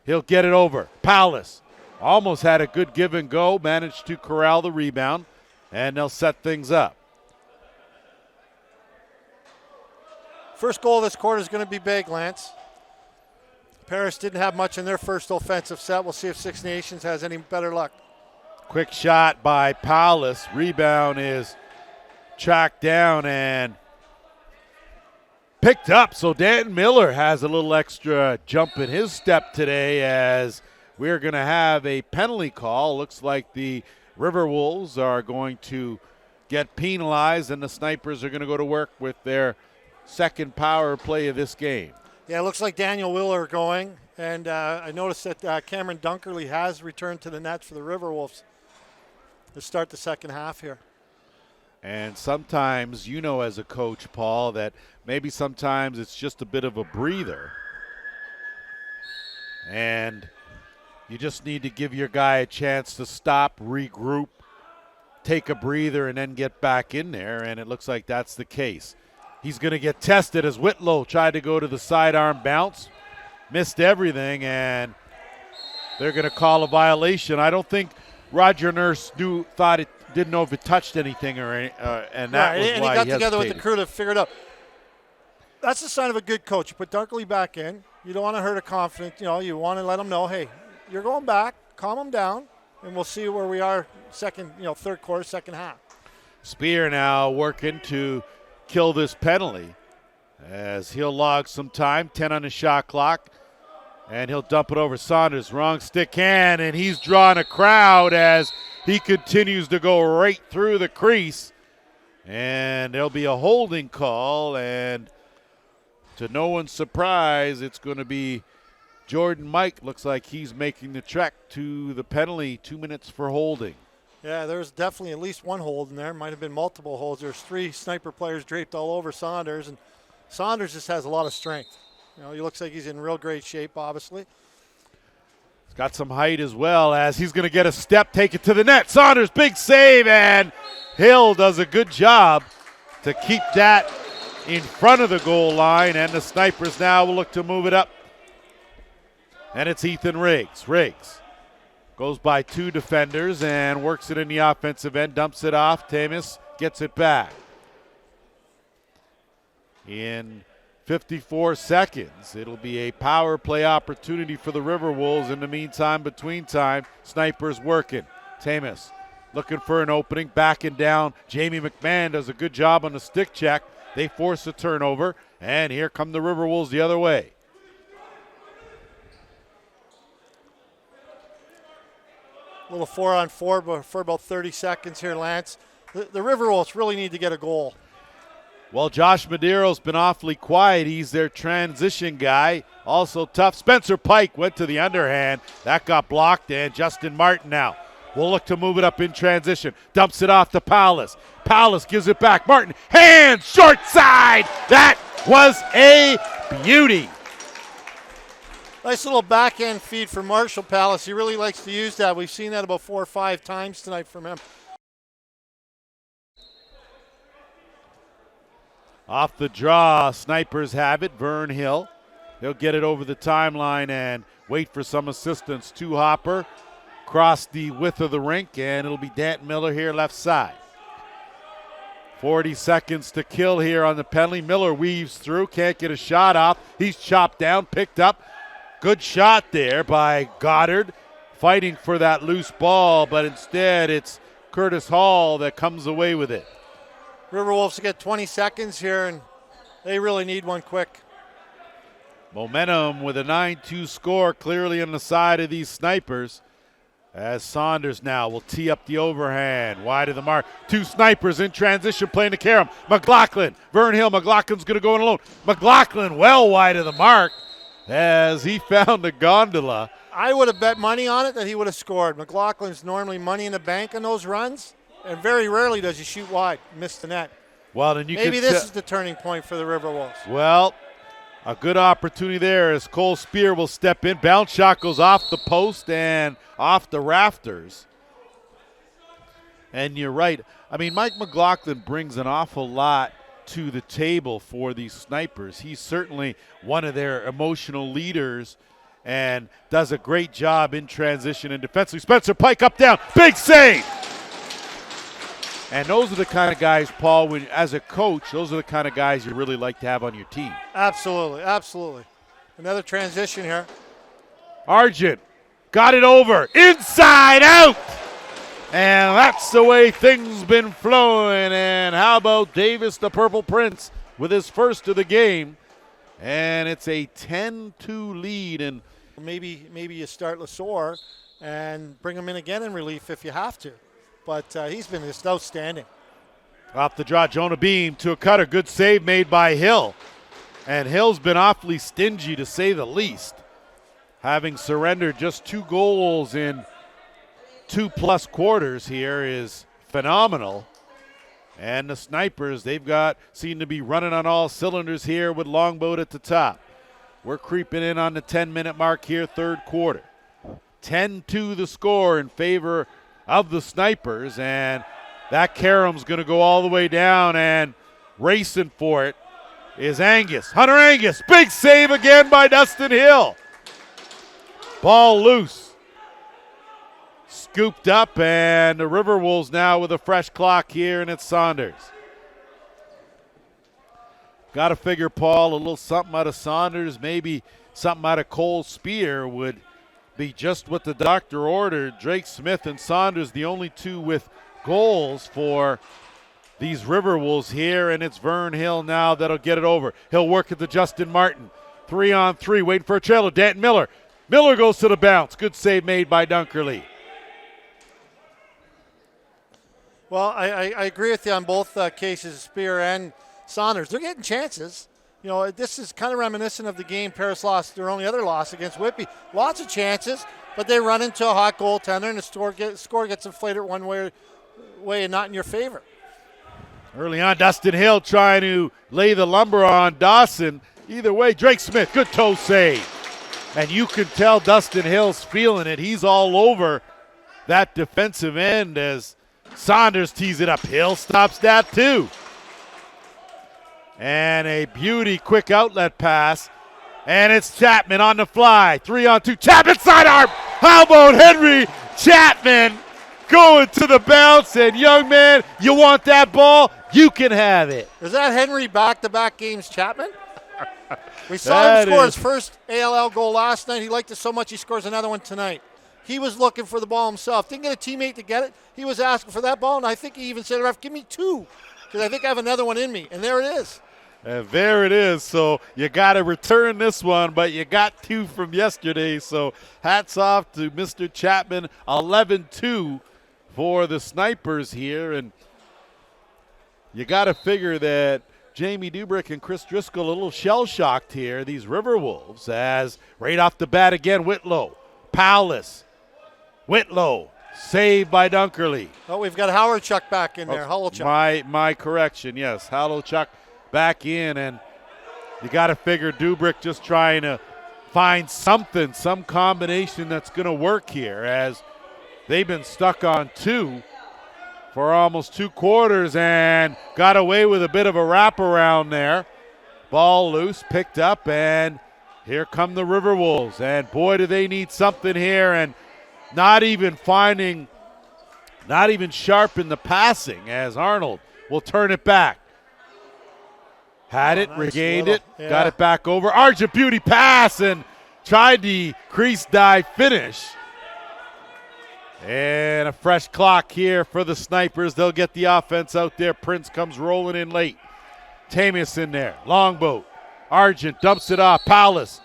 He'll get it over. Powless almost had a good give and go, managed to corral the rebound, and they'll set things up. First goal of this quarter is going to be big, Lance. Paris didn't have much in their first offensive set. We'll see if Six Nations has any better luck. Quick shot by Powless. Rebound is tracked down and picked up. So Dan Miller has a little extra jump in his step today as we're going to have a penalty call. Looks like the River Wolves are going to get penalized and the Snipers are going to go to work with their second power play of this game. Yeah, it looks like Daniel Willer going. And I noticed that Cameron Dunkerley has returned to the net for the River Wolves to start the second half here. And sometimes, you know, as a coach, Paul, that maybe sometimes it's just a bit of a breather. And you just need to give your guy a chance to stop, regroup, take a breather, and then get back in there. And it looks like that's the case. He's going to get tested as Whitlow tried to go to the sidearm bounce. Missed everything, and they're going to call a violation. I don't think Roger Nurse didn't know if it touched anything and that was and why he got he together with hesitated. the crew to figure it out. That's the sign of a good coach. You put Dunkley back in. You don't want to hurt a confidence. You know, you want to let him know, hey, you're going back. Calm him down, and we'll see where we are third quarter, second half. Spear now working to kill this penalty as he'll log some time. 10 on the shot clock. And he'll dump it over Saunders. Wrong stick hand, and he's drawing a crowd as he continues to go right through the crease. And there'll be a holding call, and to no one's surprise, it's going to be Jordan Mike. Looks like he's making the trek to the penalty, 2 minutes for holding. Yeah, there's definitely at least one hold in there. Might have been multiple holds. There's three Sniper players draped all over Saunders, and Saunders just has a lot of strength. You know, he looks like he's in real great shape, obviously. He's got some height as well as he's going to get a step, take it to the net. Saunders, big save, and Hill does a good job to keep that in front of the goal line, and the Snipers now will look to move it up. And it's Ethan Riggs. Riggs goes by two defenders and works it in the offensive end, dumps it off. Temis gets it back. In 54 seconds, it'll be a power play opportunity for the River Wolves. In the meantime, between time, Snipers working. Temis looking for an opening, backing down. Jamie McMahon does a good job on the stick check. They force a turnover, and here come the River Wolves the other way. A little 4-on-4 but for about 30 seconds here, Lance. The River Wolves really need to get a goal. Well, Josh Madero's been awfully quiet. He's their transition guy. Also tough. Spencer Pike went to the underhand. That got blocked, and Justin Martin now will look to move it up in transition. Dumps it off to Powless. Powless gives it back. Martin, hand, short side. That was a beauty. Nice little backhand feed for Marshall Palace. He really likes to use that. We've seen that about 4 or 5 times tonight from him. Off the draw, Snipers have it. Vern Hill. He'll get it over the timeline and wait for some assistance. Two-hopper, cross the width of the rink, and it'll be Danton Miller here left side. 40 seconds to kill here on the penalty. Miller weaves through, can't get a shot off. He's chopped down, picked up. Good shot there by Goddard, fighting for that loose ball, but instead it's Curtis Hall that comes away with it. Riverwolves get 20 seconds here, and they really need one quick. Momentum with a 9-2 score clearly on the side of these Snipers. As Saunders now will tee up the overhand. Wide of the mark. Two Snipers in transition playing to Karam. McLaughlin. Vern Hill. McLaughlin's going to go in alone. McLaughlin well wide of the mark as he found the gondola. I would have bet money on it that he would have scored. McLaughlin's normally money in the bank on those runs, and very rarely does he shoot wide, miss the net. Well, then maybe this is the turning point for the Riverwolves. Well, a good opportunity there as Cole Spear will step in. Bounce shot goes off the post and off the rafters. And you're right. I mean, Mike McLaughlin brings an awful lot to the table for these Snipers. He's certainly one of their emotional leaders and does a great job in transition and defensively. Spencer Pike up, down, big save! And those are the kind of guys, Paul, when, as a coach, those are the kind of guys you really like to have on your team. Absolutely, absolutely. Another transition here. Argent got it over, inside out! And that's the way things been flowing. And how about Davis, the Purple Prince, with his first of the game. And it's a 10-2 lead. And maybe you start Lesor and bring him in again in relief if you have to. But he's been just outstanding. Off the draw, Jonah Beam to a cutter. Good save made by Hill. And Hill's been awfully stingy, to say the least, having surrendered just 2 goals in 2+ quarters here is phenomenal. And the Snipers, seem to be running on all cylinders here with Longboat at the top. We're creeping in on the 10-minute mark here, third quarter. 10-2 the score in favor of the Snipers, and that Karam's going to go all the way down, and racing for it is Angus. Hunter Angus, big save again by Dustin Hill. Ball loose. Scooped up, and the Riverwolves now with a fresh clock here, and it's Saunders. Got to figure, Paul, a little something out of Saunders, maybe something out of Cole Spear would be just what the doctor ordered. Drake Smith and Saunders, the only two with goals for these Riverwolves here, and it's Vern Hill now that'll get it over. He'll work at the Justin Martin. 3-on-3, waiting for a trailer. Danton Miller. Miller goes to the bounce. Good save made by Dunkerley. Well, I agree with you on both cases, Spear and Saunders. They're getting chances. You know, this is kind of reminiscent of the game Paris lost, their only other loss against Whitby. Lots of chances, but they run into a hot goaltender, and the score gets inflated one way and not in your favor. Early on, Dustin Hill trying to lay the lumber on Dawson. Either way, Drake Smith, good toe save. And you can tell Dustin Hill's feeling it. He's all over that defensive end as Saunders tees it up. Hill stops that too. And a beauty quick outlet pass. And it's Chapman on the fly. 3-on-2. Chapman sidearm. How about Henry Chapman going to the bounce? And young man, you want that ball? You can have it. Is that Henry back-to-back games Chapman? We saw him score his first ALL goal last night. He liked it so much he scores another one tonight. He was looking for the ball himself. Didn't get a teammate to get it. He was asking for that ball, and I think he even said, "Ref, give me 2, because I think I have another one in me." And there it is. And there it is. So you got to return this one, but you got 2 from yesterday. So hats off to Mr. Chapman. 11-2 for the Snipers here. And you got to figure that Jamie Dubrick and Chris Driscoll a little shell-shocked here, these Riverwolves, as right off the bat again, Whitlow, Powless, Whitlow, saved by Dunkerley. Oh, we've got Howardchuk back in there, Holochuk. My correction, yes, Holochuk back in, and you got to figure Dubrick just trying to find something, some combination that's going to work here, as they've been stuck on 2 for almost 2 quarters and got away with a bit of a wraparound there. Ball loose, picked up, and here come the Riverwolves. And boy, do they need something here, and not even sharp in the passing, as Arnold will turn it back. Had it, nice, regained it, yeah. Got it back over. Argent beauty pass and tried the crease dive finish. And a fresh clock here for the Snipers. They'll get the offense out there. Prince comes rolling in late. Tamus in there. Longboat. Argent dumps it off. Paulus.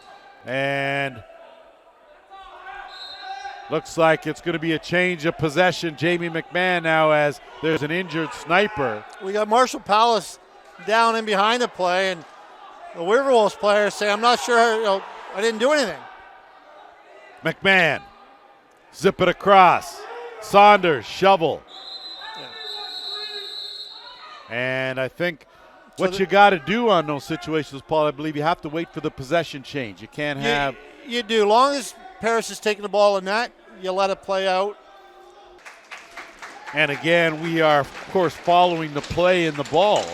And looks like it's going to be a change of possession. Jamie McMahon now as there's an injured Sniper. We got Marshall Palace down in behind the play, and the Riverwolves players say, I'm not sure, I didn't do anything. McMahon. Zip it across. Saunders, shovel. Yeah. And I think what you got to do on those situations, Paul, I believe you have to wait for the possession change. You can't have. You do. Long as Paris is taking the ball in net, you let it play out. And again, we are, of course, following the play in the ball.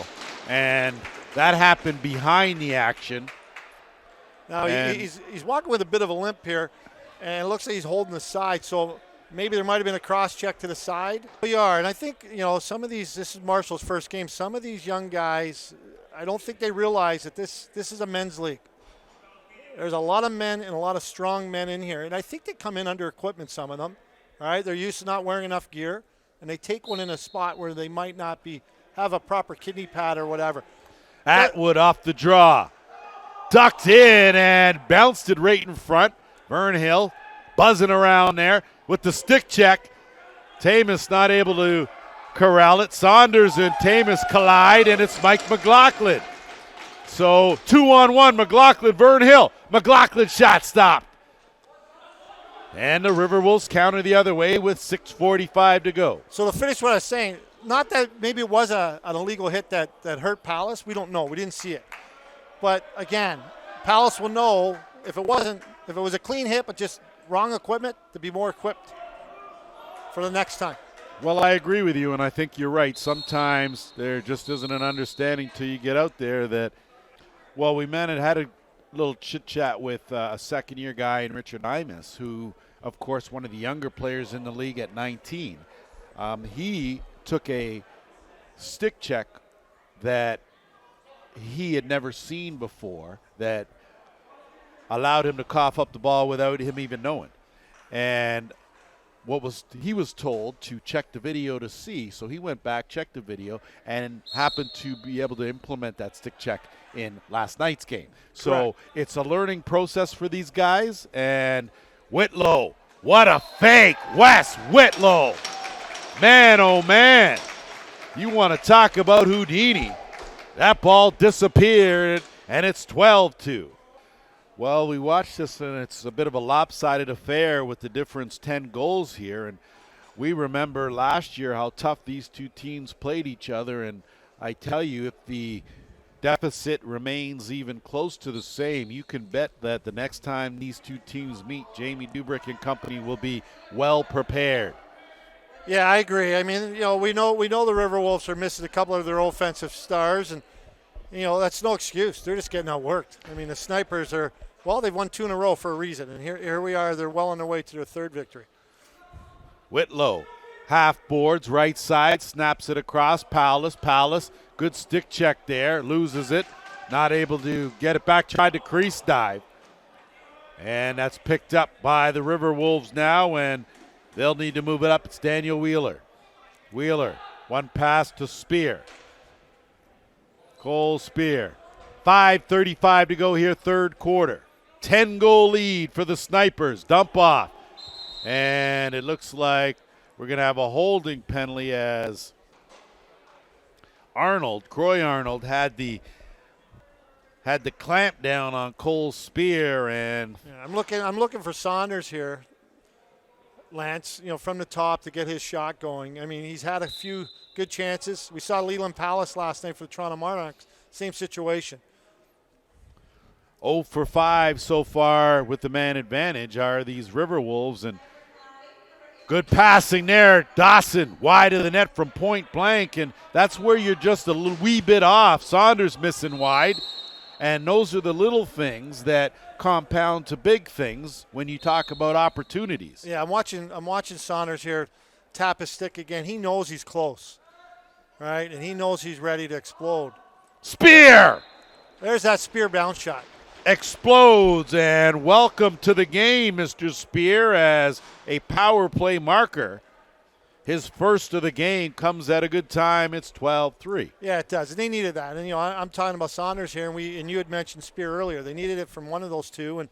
And that happened behind the action. Now, he's walking with a bit of a limp here. And it looks like he's holding the side, so maybe there might have been a cross-check to the side. We are, and I think, some of these, this is Marshall's first game. Some of these young guys, I don't think they realize that this is a men's league. There's a lot of men and a lot of strong men in here, and I think they come in under equipment, some of them. All right, they're used to not wearing enough gear, and they take one in a spot where they might not have a proper kidney pad or whatever. Atwood off the draw. Ducked in and bounced it right in front. Burnhill buzzing around there with the stick check. Tamus not able to corral it. Saunders and Tamus collide, and it's Mike McLaughlin. So 2-on-1, McLaughlin, Burnhill. McLaughlin shot stopped. And the Riverwolves counter the other way with 6:45 to go. So to finish what I was saying, not that maybe it was an illegal hit that hurt Palace. We don't know. We didn't see it. But again, Palace will know if it was a clean hit but just wrong equipment, to be more equipped for the next time. Well, I agree with you, and I think you're right. Sometimes there just isn't an understanding till you get out there that, well, we had a little chit-chat with a second-year guy in Richard Imus, who, of course, one of the younger players in the league at 19. He took a stick check that he had never seen before that allowed him to cough up the ball without him even knowing. And he was told to check the video to see, so he went back, checked the video, and happened to be able to implement that stick check in last night's game. So Correct. It's a learning process for these guys. And Whitlow, what a fake, Wes Whitlow. Man, oh man, you want to talk about Houdini. That ball disappeared, and it's 12-2. Well, we watched this, and it's a bit of a lopsided affair with the difference 10 goals here. And we remember last year how tough these two teams played each other. And I tell you, if the deficit remains even close to the same, you can bet that the next time these two teams meet, Jamie Dubrick and company will be well prepared. Yeah, I agree. I mean, we know the Riverwolves are missing a couple of their offensive stars, and that's no excuse. They're just getting outworked. I mean, the Snipers are. Well, they've won 2 in a row for a reason, and here we are. They're well on their way to their third victory. Whitlow, half boards, right side, snaps it across. Paulus, good stick check there, loses it, not able to get it back, tried to crease dive. And that's picked up by the Riverwolves now, and they'll need to move it up. It's Daniel Wheeler. One pass to Spear. Cole Spear. 5:35 to go here, third quarter. 10-goal lead for the Snipers. Dump off. And it looks like we're going to have a holding penalty as Croy Arnold had the clamp down on Cole Spear. And yeah, I'm looking for Saunders here, Lance, from the top to get his shot going. I mean, he's had a few good chances. We saw Leland Palace last night for the Toronto Monarchs. Same situation. 0 for 5 so far with the man advantage are these Riverwolves. And good passing there. Dawson wide of the net from point blank. And that's where you're just a little wee bit off. Saunders missing wide. And those are the little things that compound to big things when you talk about opportunities. Yeah, I'm watching Saunders here tap his stick again. He knows he's close, right? And he knows he's ready to explode. Spear! There's that Spear bounce shot. explodes, and welcome to the game, Mr. Spear, as a power play marker. His first of the game comes at a good time. It's 12-3. Yeah, it does. And they needed that. And, I'm talking about Saunders here, and you had mentioned Spear earlier. They needed it from one of those two. And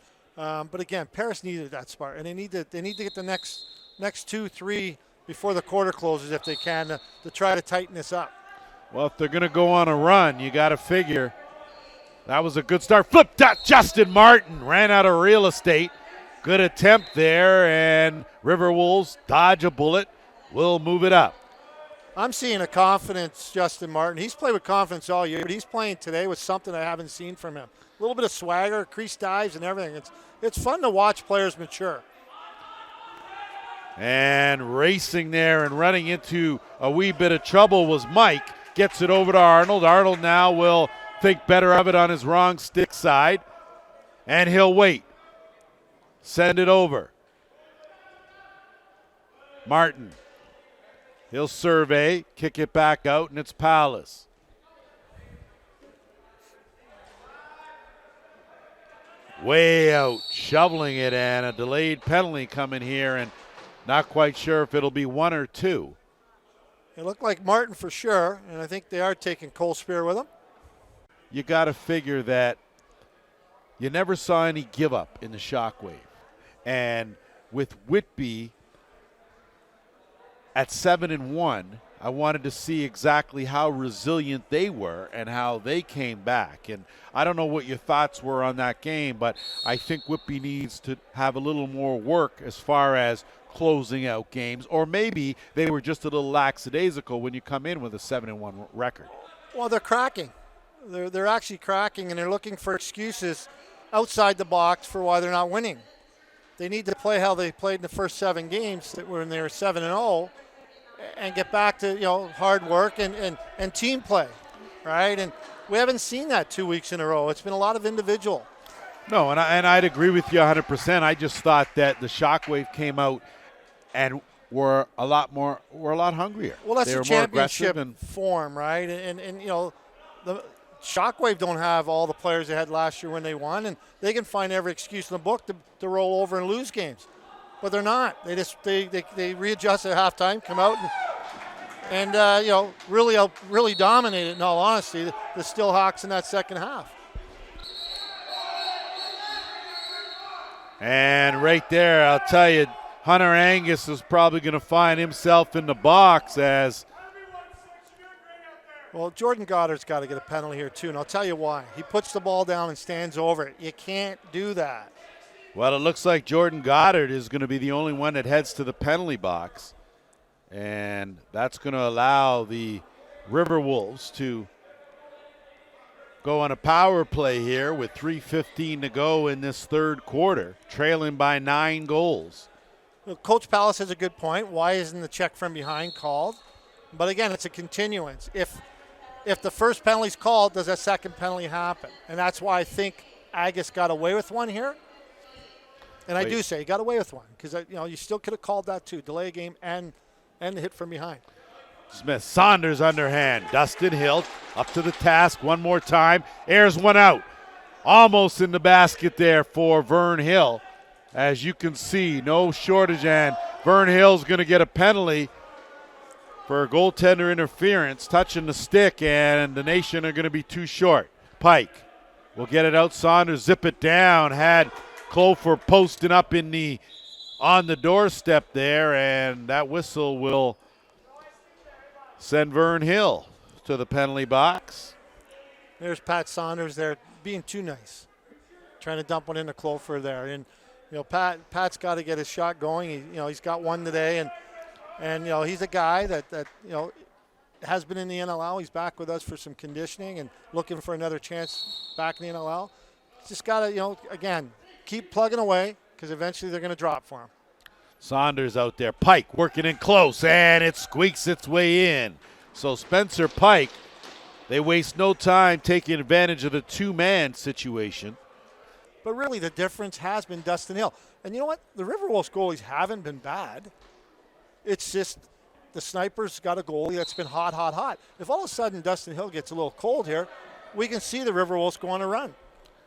but again, Paris needed that spark, and they need to get the next 2-3 before the quarter closes if they can to try to tighten this up. Well, if they're going to go on a run, you got to figure that was a good start. Flip that. Justin Martin ran out of real estate. Good attempt there, and River Wolves dodge a bullet. We'll move it up. I'm seeing a confidence, Justin Martin. He's played with confidence all year, but he's playing today with something I haven't seen from him. A little bit of swagger, crease dives, and everything. It's fun to watch players mature. And racing there and running into a wee bit of trouble was Mike. Gets it over to Arnold. Arnold now will think better of it on his wrong stick side, and he'll wait. Send it over. Martin. He'll survey, kick it back out, and it's Palace. Way out, shoveling it, and a delayed penalty coming here, and not quite sure if it'll be one or two. It looked like Martin for sure, and I think they are taking Cole Spear with them. You got to figure that you never saw any give up in the Shockwave. And with Whitby at 7-1, I wanted to see exactly how resilient they were and how they came back. And I don't know what your thoughts were on that game, but I think Whitby needs to have a little more work as far as closing out games, or maybe they were just a little lackadaisical when you come in with a 7-1 record. Well, they're cracking. They're actually cracking, and they're looking for excuses outside the box for why they're not winning. They need to play how they played in the first 7 games when they were 7-0, and get back to hard work and team play, right? And we haven't seen that 2 weeks in a row. It's been a lot of individual. No, and I'd agree with you 100%. I just thought that the Shockwave came out and were a lot hungrier. Well, that's they the were championship more form, right? And the Shockwave don't have all the players they had last year when they won, and they can find every excuse in the book to roll over and lose games. But they're not. They readjust at halftime, come out and really dominate it. In all honesty, the Steelhawks in that second half. And right there, I'll tell you, Hunter Angus is probably going to find himself in the box as. Well, Jordan Goddard's got to get a penalty here too, and I'll tell you why. He puts the ball down and stands over it. You can't do that. Well, it looks like Jordan Goddard is going to be the only one that heads to the penalty box. And that's going to allow the River Wolves to go on a power play here with 3:15 to go in this third quarter, trailing by 9 goals. Well, Coach Palace has a good point. Why isn't the check from behind called? But again, it's a continuance. If the first penalty's called, does that second penalty happen? And that's why I think Agus got away with one here. And I do say he got away with one because you still could have called that too. Delay a game and the hit from behind. Smith, Saunders underhand. Dustin Hill up to the task one more time. Airs one out. Almost in the basket there for Vern Hill. As you can see, no shortage, and Vern Hill's going to get a penalty for goaltender interference, touching the stick, and the Nation are going to be too short. Pike will get it out. Saunders zip it down. Had Clofer posting up on the doorstep there, and that whistle will send Vern Hill to the penalty box. There's Pat Saunders there being too nice, trying to dump one into Clofer there. And Pat's got to get his shot going. He's got one today, and he's a guy that has been in the NLL. He's back with us for some conditioning and looking for another chance back in the NLL. He's just got to again keep plugging away because eventually they're going to drop for him. Saunders out there. Pike working in close, and it squeaks its way in. So Spencer Pike, they waste no time taking advantage of the two-man situation. But really the difference has been Dustin Hill. And you know what? The River Wolves goalies haven't been bad. It's just the Snipers got a goalie that's been hot. If all of a sudden Dustin Hill gets a little cold here, we can see the River Wolves go on a run.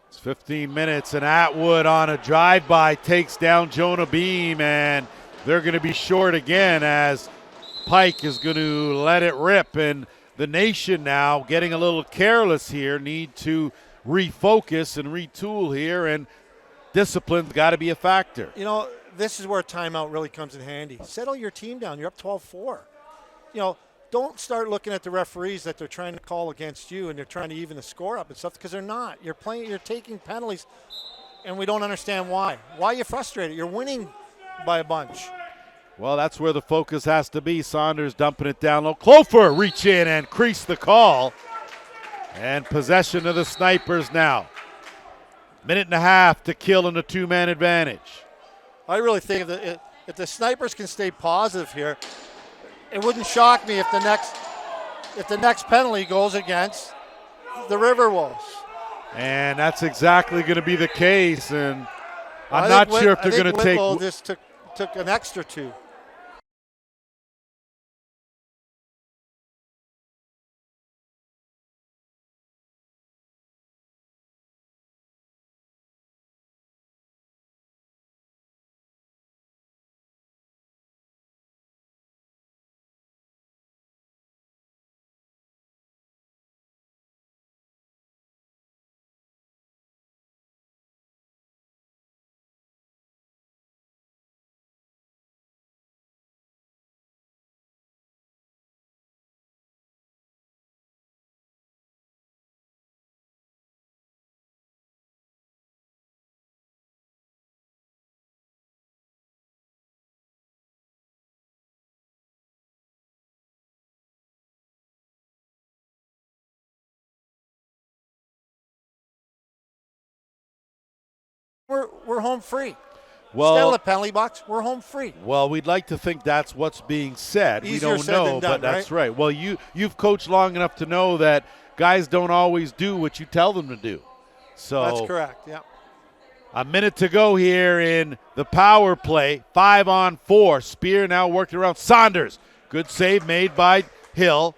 It's 15 minutes, and Atwood on a drive-by takes down Jonah Beam, and they're going to be short again as Pike is going to let it rip. And the Nation now getting a little careless here, need to refocus and retool here, and discipline's got to be a factor. You know, this is where timeout really comes in handy. Settle your team down. You're up 12-4. You know, don't start looking at the referees that they're trying to call against you and they're trying to even the score up and stuff, because they're not. You're taking penalties, and we don't understand why. Why are you frustrated? You're winning by a bunch. Well, that's where the focus has to be. Saunders dumping it down low. Clofer reach in and crease the call. And possession of the Snipers now. Minute and a half to kill in the two-man advantage. I really think if the Snipers can stay positive here, it wouldn't shock me if the next penalty goes against the River Wolves. And that's exactly going to be the case. And I'm not sure if they're going to take. Whitlow just took an extra two. We're home free. Well, instead of the penalty box, we're home free. Well, we'd like to think that's what's being said. Easier we don't said know, than done, but that's right? right. Well, you've coached long enough to know that guys don't always do what you tell them to do. So that's correct. Yeah. A minute to go here in the power play. 5-on-4. Spear now working around Saunders. Good save made by Hill.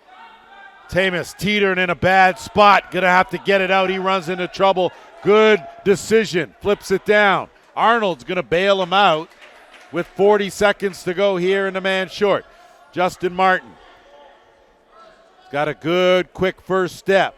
Tamas teetering in a bad spot. Gonna have to get it out. He runs into trouble. Good decision. Flips it down. Arnold's going to bail him out with 40 seconds to go here in the man short. Justin Martin. Got a good, quick first step.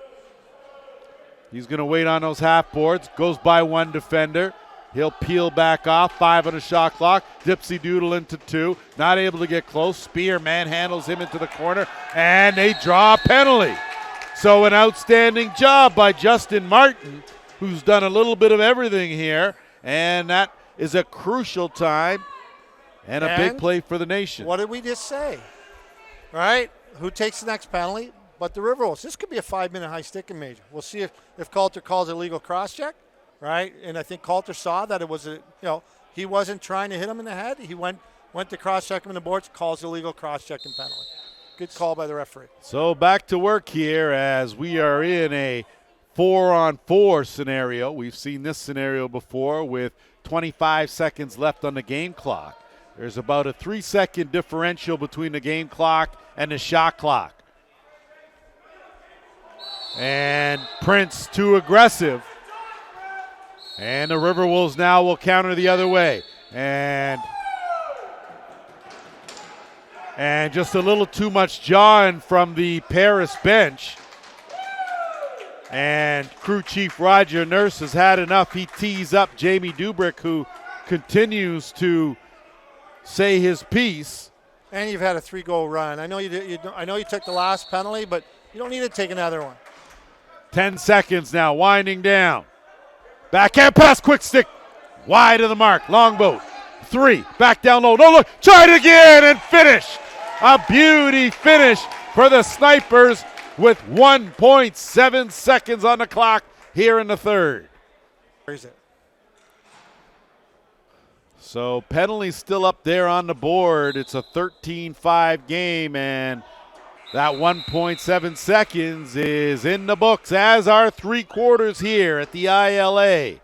He's going to wait on those half boards. Goes by one defender. He'll peel back off. 5 on a shot clock. Dipsy Doodle into 2. Not able to get close. Spear manhandles him into the corner. And they draw a penalty. So an outstanding job by Justin Martin, who's done a little bit of everything here. And that is a crucial time and a big play for the Nation. What did we just say? Right? Who takes the next penalty? But the River Wolves. This could be a 5-minute high sticking major. We'll see if Coulter calls a legal cross-check, right? And I think Coulter saw that it was he wasn't trying to hit him in the head. He went to cross-check him in the boards, calls a legal cross-check and penalty. Good call by the referee. So back to work here as we are in a 4-on-4 scenario. We've seen this scenario before with 25 seconds left on the game clock. There's about a 3-second differential between the game clock and the shot clock. And Prince too aggressive. And the River Wolves now will counter the other way. And just a little too much jawing from the Paris bench. And crew chief Roger Nurse has had enough. He tees up Jamie Dubrick, who continues to say his piece. And you've had a 3-goal run. I know you took the last penalty, but you don't need to take another one. 10 seconds now, winding down. Backhand pass, quick stick, wide of the mark. Longboat, 3, back down low. No look, try it again and finish. A beauty finish for the Snipers, with 1.7 seconds on the clock here in the third. Where is it? So penalties still up there on the board. It's a 13-5 game, and that 1.7 seconds is in the books, as are 3 quarters here at the ILA.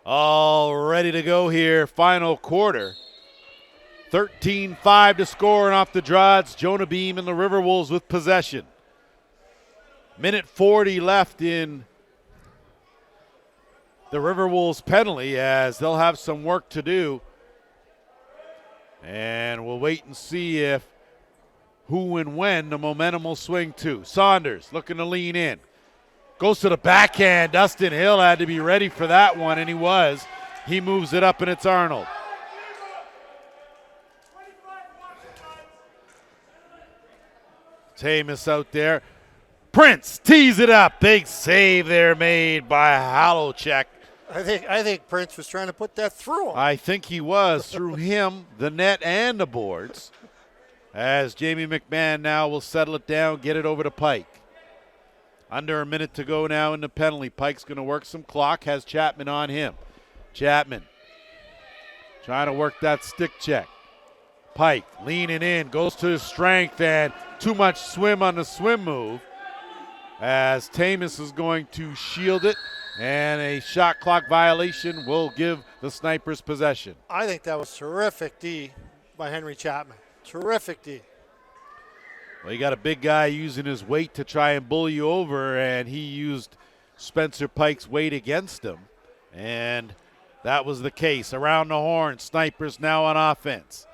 All ready to go here, final quarter. 13-5 to score, and off the draw, it's Jonah Beam and the River Wolves with possession. Minute 40 left in the River Wolves penalty, as they'll have some work to do. And we'll wait and see if who and when the momentum will swing to. Saunders looking to lean in. Goes to the backhand. Dustin Hill had to be ready for that one, and he was. He moves it up, and it's Arnold. Tamus out there. Prince tees it up. Big save there made by Halowchek. I think Prince was trying to put that through him. I think he was, through him, the net, and the boards. As Jamie McMahon now will settle it down, get it over to Pike. Under a minute to go now in the penalty. Pike's going to work some clock, has Chapman on him. Chapman trying to work that stick check. Pike leaning in, goes to his strength, and too much swim on the swim move. As Tamus is going to shield it, and a shot clock violation will give the Snipers possession. I think that was terrific D by Henry Chapman. Terrific D. Well, you got a big guy using his weight to try and bully you over, and he used Spencer Pike's weight against him. And that was the case. Around the horn, Snipers now on offense.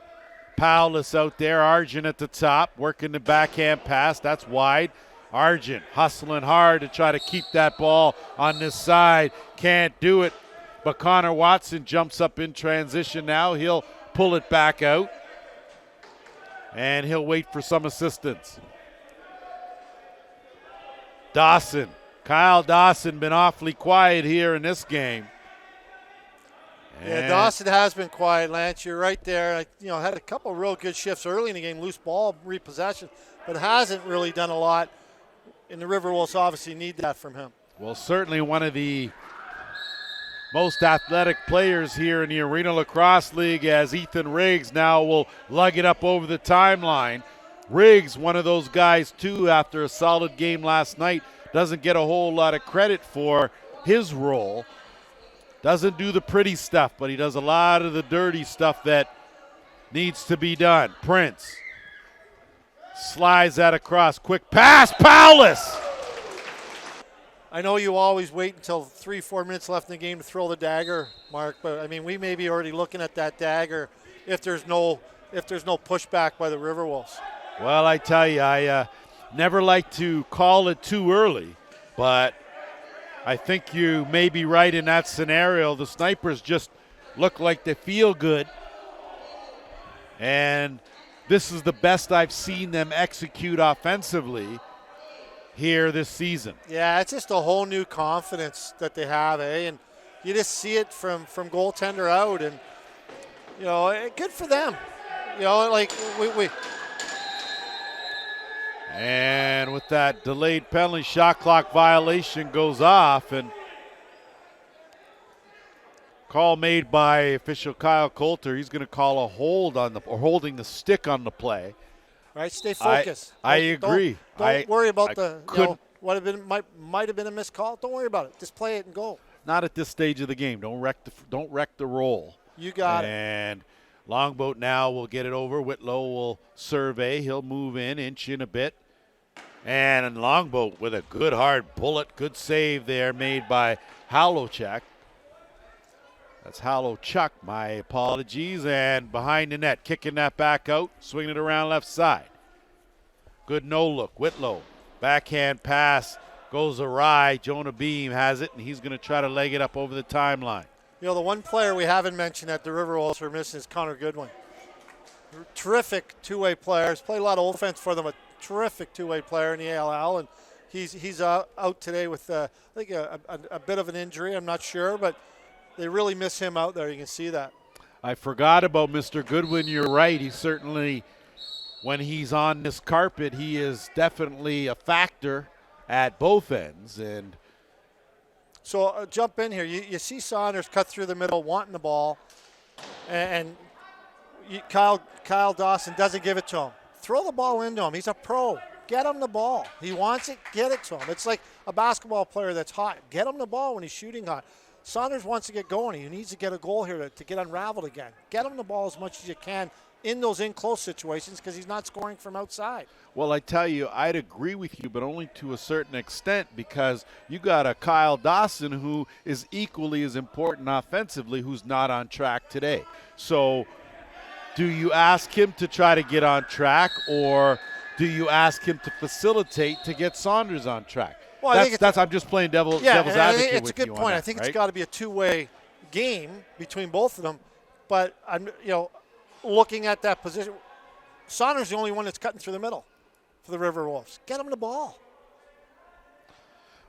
Powless out there, Argent at the top, working the backhand pass. That's wide. Argent hustling hard to try to keep that ball on this side. Can't do it, but Connor Watson jumps up in transition now. He'll pull it back out, and he'll wait for some assistance. Dawson, Kyle Dawson, been awfully quiet here in this game. Yeah, Dawson has been quiet, Lance. You're right there. Had a couple real good shifts early in the game, loose ball repossession, but hasn't really done a lot. And the River Wolves obviously need that from him. Well, certainly one of the most athletic players here in the Arena Lacrosse League, as Ethan Riggs now will lug it up over the timeline. Riggs, one of those guys, too, after a solid game last night, doesn't get a whole lot of credit for his role. Doesn't do the pretty stuff, but he does a lot of the dirty stuff that needs to be done. Prince slides that across. Quick pass, Powless! I know you always wait until 3-4 minutes left in the game to throw the dagger, Mark, but we may be already looking at that dagger if there's no pushback by the River Wolves. Well, I tell you, I never like to call it too early, but I think you may be right in that scenario. The Snipers just look like they feel good, and this is the best I've seen them execute offensively here this season. Yeah, it's just a whole new confidence that they have, and you just see it from goaltender out, and good for them. We And with that delayed penalty, shot clock violation goes off, and call made by official Kyle Coulter. He's going to call a hold on holding the stick on the play. Right, stay focused. I agree. Don't worry about what might have been a missed call. Don't worry about it. Just play it and go. Not at this stage of the game. Don't wreck the roll. You got it. And Longboat now will get it over. Whitlow will survey. He'll move inch in a bit. And Longboat with a good hard bullet. Good save there made by Halowchek. That's Halowchuk, my apologies. And behind the net, kicking that back out, swinging it around left side. Good no-look. Whitlow, backhand pass, goes awry. Jonah Beam has it, and he's going to try to leg it up over the timeline. The one player we haven't mentioned that the River Wolves are missing is Connor Goodwin. Terrific two-way player. He's played a lot of offense for them, a terrific two-way player in the ALL, and he's out today with, I think, a bit of an injury. I'm not sure, but they really miss him out there. You can see that. I forgot about Mr. Goodwin. You're right. He certainly, when he's on this carpet, he is definitely a factor at both ends. And so jump in here. You see Saunders cut through the middle, wanting the ball, and Kyle Dawson doesn't give it to him. Throw the ball into him. He's a pro. Get him the ball. He wants it. Get it to him. It's like a basketball player that's hot. Get him the ball when he's shooting hot. Saunders wants to get going. He needs to get a goal here to get unraveled again. Get him the ball as much as you can. in those in-close situations because he's not scoring from outside. Well, I tell you, I'd agree with you, but only to a certain extent, because you got a Kyle Dawson who is equally as important offensively, who's not on track today. So do you ask him to try to get on track, or do you ask him to facilitate to get Saunders on track? Well, I'm just playing devil's advocate. It's a good point. I think it's got to be a two-way game between both of them. But I'm, looking at that position, Saunders is the only one that's cutting through the middle for the River Wolves. Get him the ball.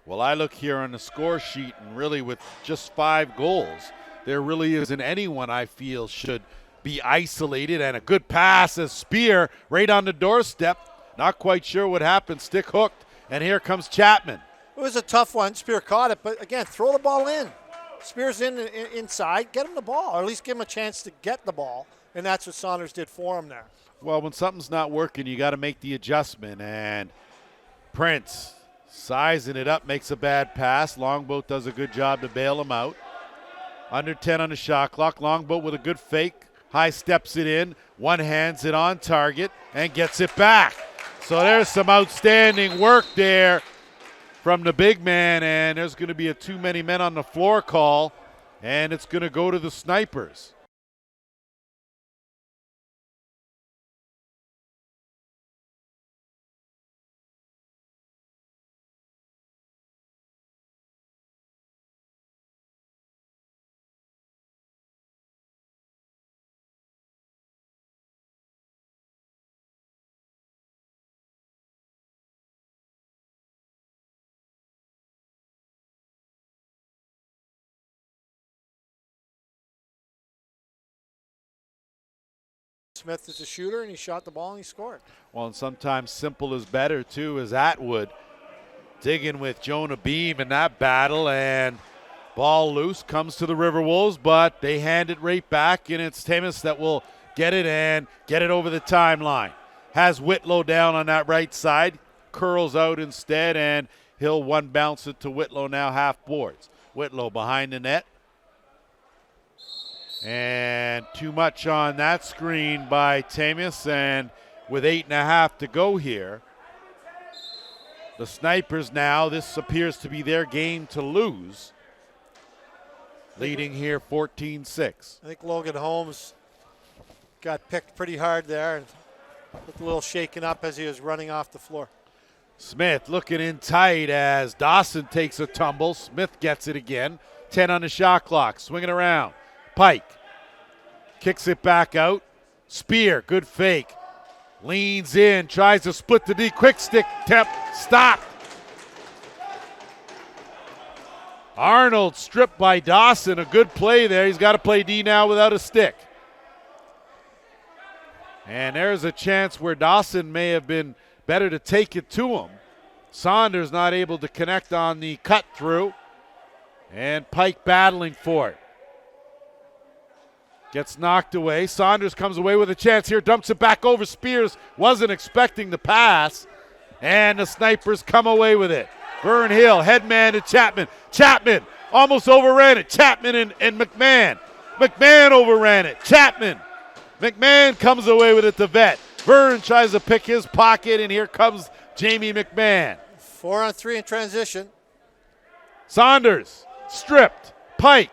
Well, I look here on the score sheet, and really with just 5 goals, there really isn't anyone I feel should be isolated. And a good pass, a spear right on the doorstep. Not quite sure what happened. Stick hooked, and here comes Chapman. It was a tough one. Spear caught it, but again, throw the ball in. Spear's inside. Get him the ball, or at least give him a chance to get the ball. And that's what Saunders did for him there. Well, when something's not working, you got to make the adjustment. And Prince sizing it up, makes a bad pass. Longboat does a good job to bail him out. Under 10 on the shot clock. Longboat with a good fake. High steps it in. One hands it on target and gets it back. So there's some outstanding work there from the big man. And there's going to be a too many men on the floor call. And it's going to go to the Snipers. Smith is a shooter, and he shot the ball and he scored. Well, and sometimes simple is better, too, as Atwood digging with Jonah Beam in that battle, and ball loose, comes to the River Wolves, but they hand it right back, and it's Temis that will get it and get it over the timeline. Has Whitlow down on that right side, curls out instead, and he'll one bounce it to Whitlow, now half boards. Whitlow behind the net. And too much on that screen by Temis, and with 8.5 to go here, the Snipers now, this appears to be their game to lose, leading here 14-6. I think Logan Holmes got picked pretty hard there and looked a little shaken up as he was running off the floor. Smith looking in tight as Dawson takes a tumble. Smith gets it again. 10 on the shot clock, swinging around. Pike kicks it back out. Spear, good fake. Leans in, tries to split the D. Quick stick attempt, stopped. Arnold stripped by Dawson. A good play there. He's got to play D now without a stick. And there's a chance where Dawson may have been better to take it to him. Saunders not able to connect on the cut through. And Pike battling for it. Gets knocked away. Saunders comes away with a chance here. Dumps it back over. Spears wasn't expecting the pass. And the Snipers come away with it. Vern Hill, headman to Chapman. Chapman almost overran it. Chapman and McMahon. McMahon overran it. Chapman. McMahon comes away with it to Vet. Vern tries to pick his pocket, and here comes Jamie McMahon. 4-on-3 in transition. Saunders stripped. Pike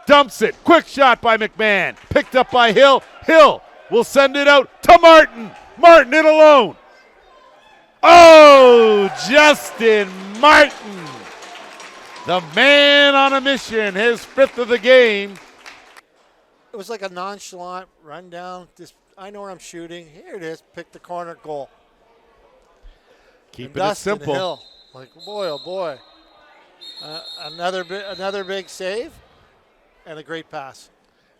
dumps it. Quick shot by McMahon. Picked up by Hill. Hill will send it out to Martin. Martin in alone. Oh, Justin Martin. The man on a mission. His 5th of the game. It was like a nonchalant run down. Just, I know where I'm shooting. Here it is. Pick the corner, goal. Keeping it simple. Hill. Like, boy, oh boy. Another big save. And a great pass.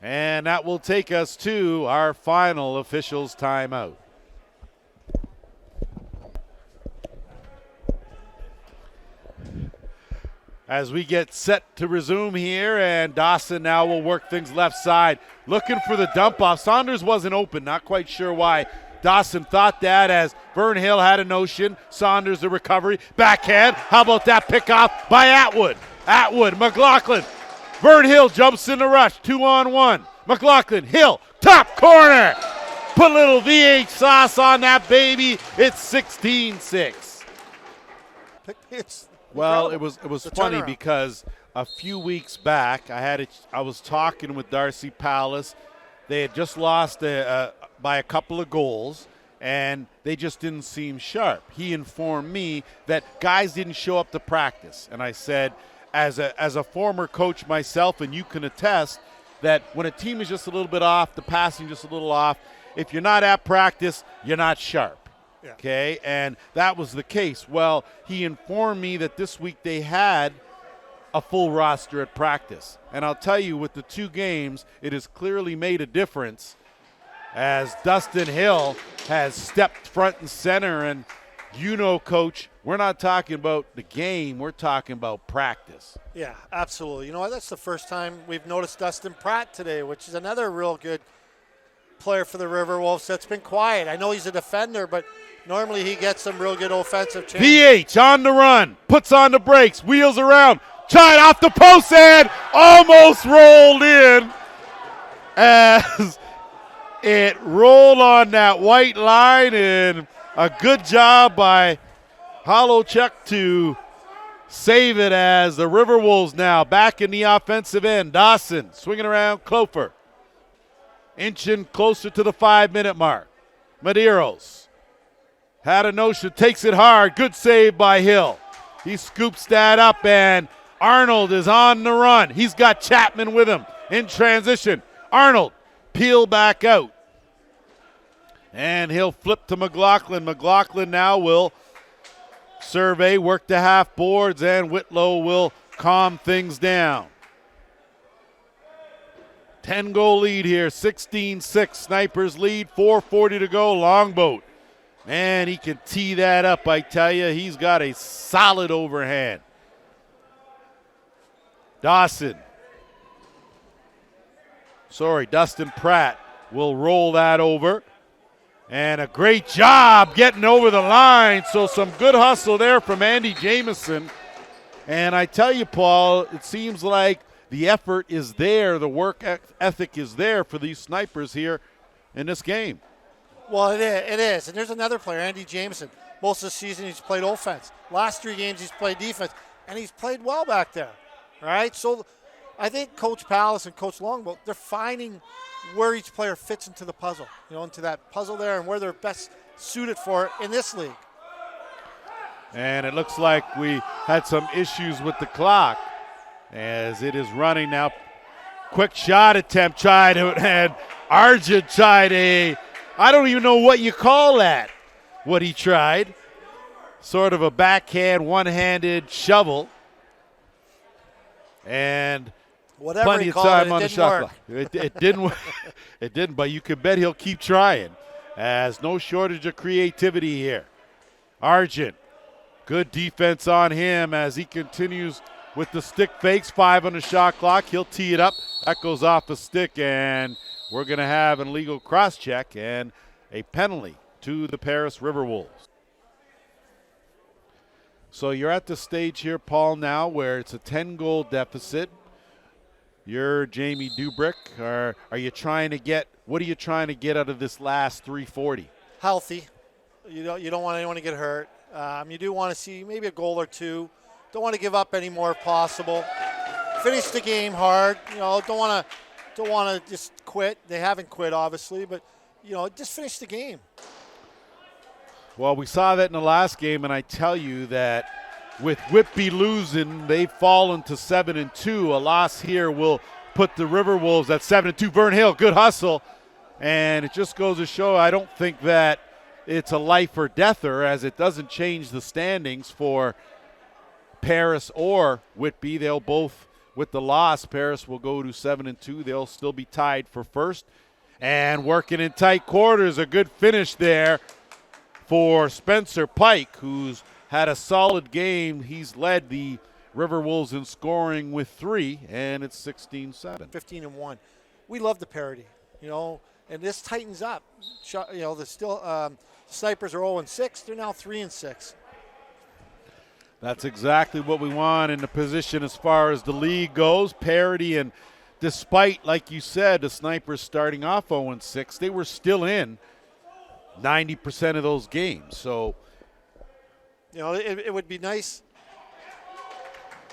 And that will take us to our final officials timeout. As we get set to resume here, and Dawson now will work things left side. Looking for the dump off. Saunders wasn't open, not quite sure why. Dawson thought that as Vern Hill had a notion. Saunders the recovery. Backhand. How about that pickoff by Atwood? Atwood, McLaughlin. Vern Hill jumps in the rush, 2-on-1. McLaughlin, Hill, top corner. Put a little VH sauce on that baby. It's 16-6. It's well, incredible. it was The funny turnaround. because a few weeks back I was talking with Darcy Palace. They had just lost by a couple of goals, and they just didn't seem sharp. He informed me that guys didn't show up to practice, and I said, as a former coach myself, and you can attest that when a team is just a little bit off, the passing just a little off, if you're not at practice, you're not sharp. Yeah. Okay, and that was the case. Well, he informed me that this week they had a full roster at practice. And I'll tell you, with the 2 games, it has clearly made a difference as Dustin Hill has stepped front and center. And you know, Coach, we're not talking about the game, we're talking about practice. Yeah, absolutely. You know what? That's the first time we've noticed Dustin Pratt today, which is another real good player for the River Wolves that's been quiet. I know he's a defender, but normally he gets some real good offensive chances. VH on the run, puts on the brakes, wheels around, tried off the post and almost rolled in as it rolled on that white line, and a good job by Holochuk to save it as the River Wolves now back in the offensive end. Dawson swinging around, Clofer inching closer to the 5-minute mark. Medeiros had a notion, takes it hard, good save by Hill. He scoops that up, and Arnold is on the run. He's got Chapman with him in transition. Arnold peel back out, and he'll flip to McLaughlin. McLaughlin now will survey, work the half boards, and Whitlow will calm things down. 10-goal lead here, 16-6. Snipers lead, 4:40 to go. Longboat. Man, he can tee that up, I tell you. He's got a solid overhand. Dustin Pratt will roll that over. And a great job getting over the line. So some good hustle there from Andy Jamieson. And I tell you, Paul, it seems like the effort is there, the work ethic is there for these Snipers here in this game. Well, it is. And there's another player, Andy Jameson. Most of the season he's played offense. Last 3 games he's played defense, and he's played well back there. All right? So I think Coach Palace and Coach Longboat, they're finding where each player fits into the puzzle, into that puzzle there and where they're best suited for it in this league. And it looks like we had some issues with the clock as it is running now. Quick shot attempt tried, and Arjun tried I don't even know what you call that, what he tried. Sort of a backhand, one-handed shovel. And whatever plenty he of called time it, on the didn't shot work. clock. It didn't it didn't, but you can bet he'll keep trying, as no shortage of creativity here. Argent, good defense on him as he continues with the stick fakes. 5 on the shot clock. He'll tee it up. That goes off the stick, and we're going to have an illegal cross-check and a penalty to the Paris River Wolves. So you're at the stage here, Paul, now where it's a 10-goal deficit. You're Jamie Dubrick. Are you trying to get, what are you trying to get out of this last 340? Healthy. You don't want anyone to get hurt. You do want to see maybe a goal or 2. Don't want to give up any more if possible. Finish the game hard. Don't want to just quit. They haven't quit, obviously, but just finish the game. Well, we saw that in the last game, and I tell you that with Whitby losing, they've fallen to 7-2. A loss here will put the River Wolves at 7-2. Vern Hill, good hustle, and it just goes to show I don't think that it's a life or deather, as it doesn't change the standings for Paris or Whitby. They'll both, with the loss, Paris will go to 7-2. They'll still be tied for first. And working in tight quarters, a good finish there for Spencer Pike, who's had a solid game. He's led the River Wolves in scoring with 3, and it's 16-7. 15-1. We love the parity, and this tightens up. The Snipers are 0-6. They're now 3-6. That's exactly what we want in the position as far as the league goes. Parity, and despite, like you said, the Snipers starting off 0-6, they were still in 90% of those games. So, it would be nice.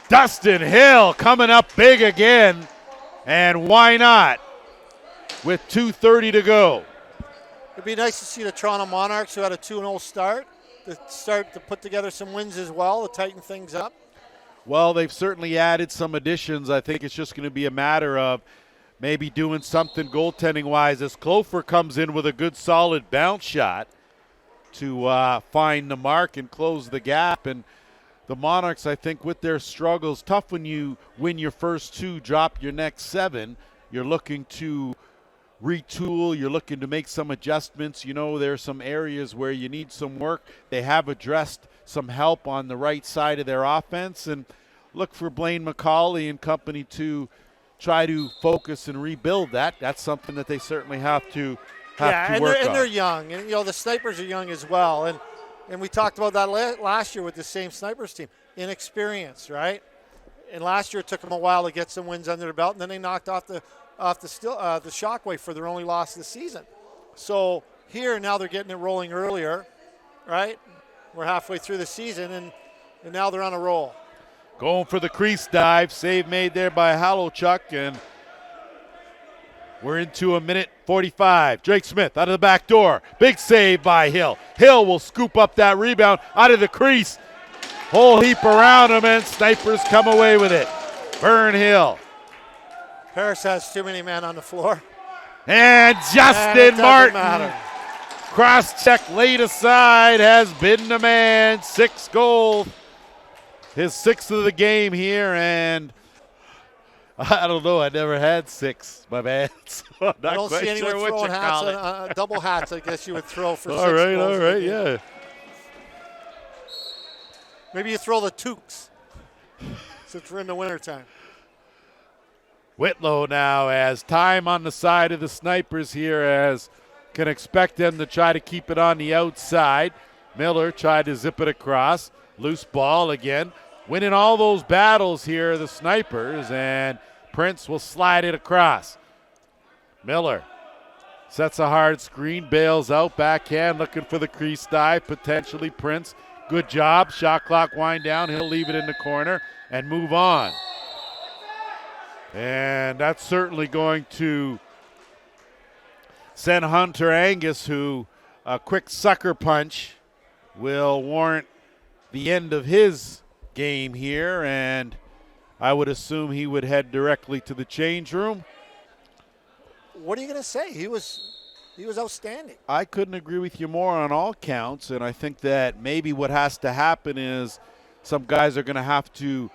Dustin Hill coming up big again, and why not with 2:30 to go. It'd be nice to see the Toronto Monarchs, who had a 2-0 start to put together some wins as well to tighten things up. Well, they've certainly added some additions. I think it's just going to be a matter of maybe doing something goaltending-wise as Clofer comes in with a good solid bounce shot to find the mark and close the gap. And the Monarchs, I think, with their struggles, tough when you win your first 2, drop your next 7. You're looking to retool. You're looking to make some adjustments. There are some areas where you need some work. They have addressed some help on the right side of their offense, and look for Blaine McCauley and company to try to focus and rebuild that. That's something that they certainly have to work on. And they're young, and the Snipers are young as well. And we talked about that last year with the same Snipers team. Inexperience, right? And last year it took them a while to get some wins under their belt, and then they knocked off the Shockwave for their only loss of the season. So here now they're getting it rolling earlier, right? We're halfway through the season, and now they're on a roll. Going for the crease dive. Save made there by Hallowchuk, and we're into 1:45. Drake Smith out of the back door. Big save by Hill. Hill will scoop up that rebound out of the crease. Whole heap around him, and Snipers come away with it. Vern Hill. Paris has too many men on the floor. And Justin Martin. Matter. Cross-check laid aside, has been the man. 6 goals. His 6th of the game here, and I don't know. I never had 6, my man. So I don't see anyone throwing hats, double hats, I guess you would throw for 6 goals. All right, yeah. Maybe you throw the toques since we're in the wintertime. Whitlow now has time on the side of the Snipers here, as can expect them to try to keep it on the outside. Miller tried to zip it across. Loose ball again. Winning all those battles here, the Snipers, and Prince will slide it across. Miller sets a hard screen, bails out, backhand, looking for the crease dive, potentially Prince. Good job. Shot clock wind down. He'll leave it in the corner and move on. And that's certainly going to send Hunter Angus, who a quick sucker punch will warrant the end of his game here, and I would assume he would head directly to the change room. What are you going to say? He was outstanding. I couldn't agree with you more on all counts, and I think that maybe what has to happen is some guys are going to have to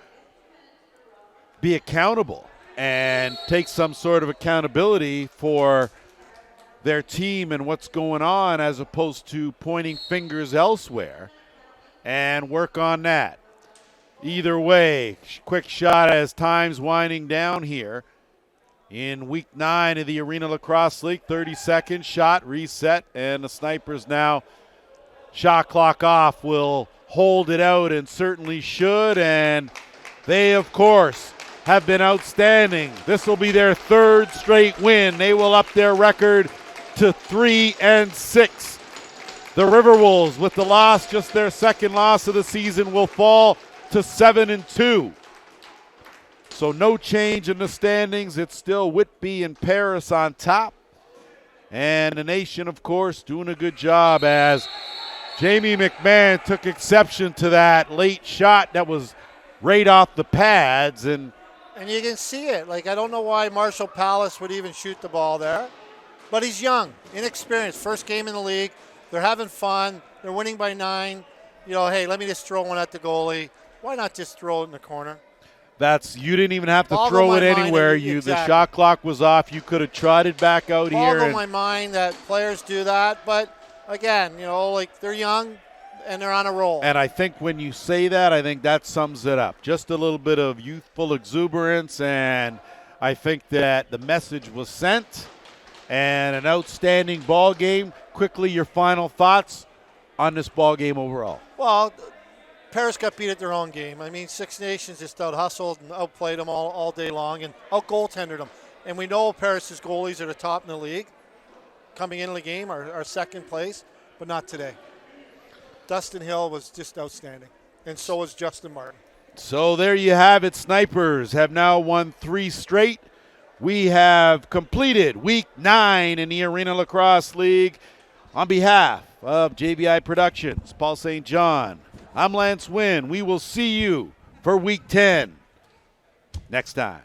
be accountable and take some sort of accountability for their team and what's going on, as opposed to pointing fingers elsewhere, and work on that. Either way, quick shot as time's winding down here in week 9 of the Arena Lacrosse League. 30-second shot, reset, and the Snipers now, shot clock off, will hold it out, and certainly should, and they, of course, have been outstanding. This will be their 3rd straight win. They will up their record to 3-6. The Riverwolves, with the loss, just their 2nd loss of the season, will fall to 7-2. So no change in the standings. It's still Whitby and Paris on top. And the nation, of course, doing a good job, as Jamie McMahon took exception to that late shot that was right off the pads. And you can see it. I don't know why Marshall Palace would even shoot the ball there. But he's young, inexperienced, first game in the league. They're having fun. They're winning by 9. Hey, let me just throw one at the goalie. Why not just throw it in the corner? You didn't even have to throw it anywhere. Exactly. The shot clock was off. You could have trotted back out here. Boggled my mind that players do that. But, again, they're young and they're on a roll. And I think when you say that, I think that sums it up. Just a little bit of youthful exuberance, and I think that the message was sent. And an outstanding ball game. Quickly, your final thoughts on this ball game overall. Well, Paris got beat at their own game. Six Nations just out-hustled and outplayed them all day long and out-goaltended them. And we know Paris's goalies are the top in the league. Coming into the game are second place, but not today. Dustin Hill was just outstanding, and so was Justin Martin. So there you have it. Snipers have now won 3 straight. We have completed Week 9 in the Arena Lacrosse League. On behalf of JVI Productions, Paul St. John, I'm Lance Wynn. We will see you for Week 10 next time.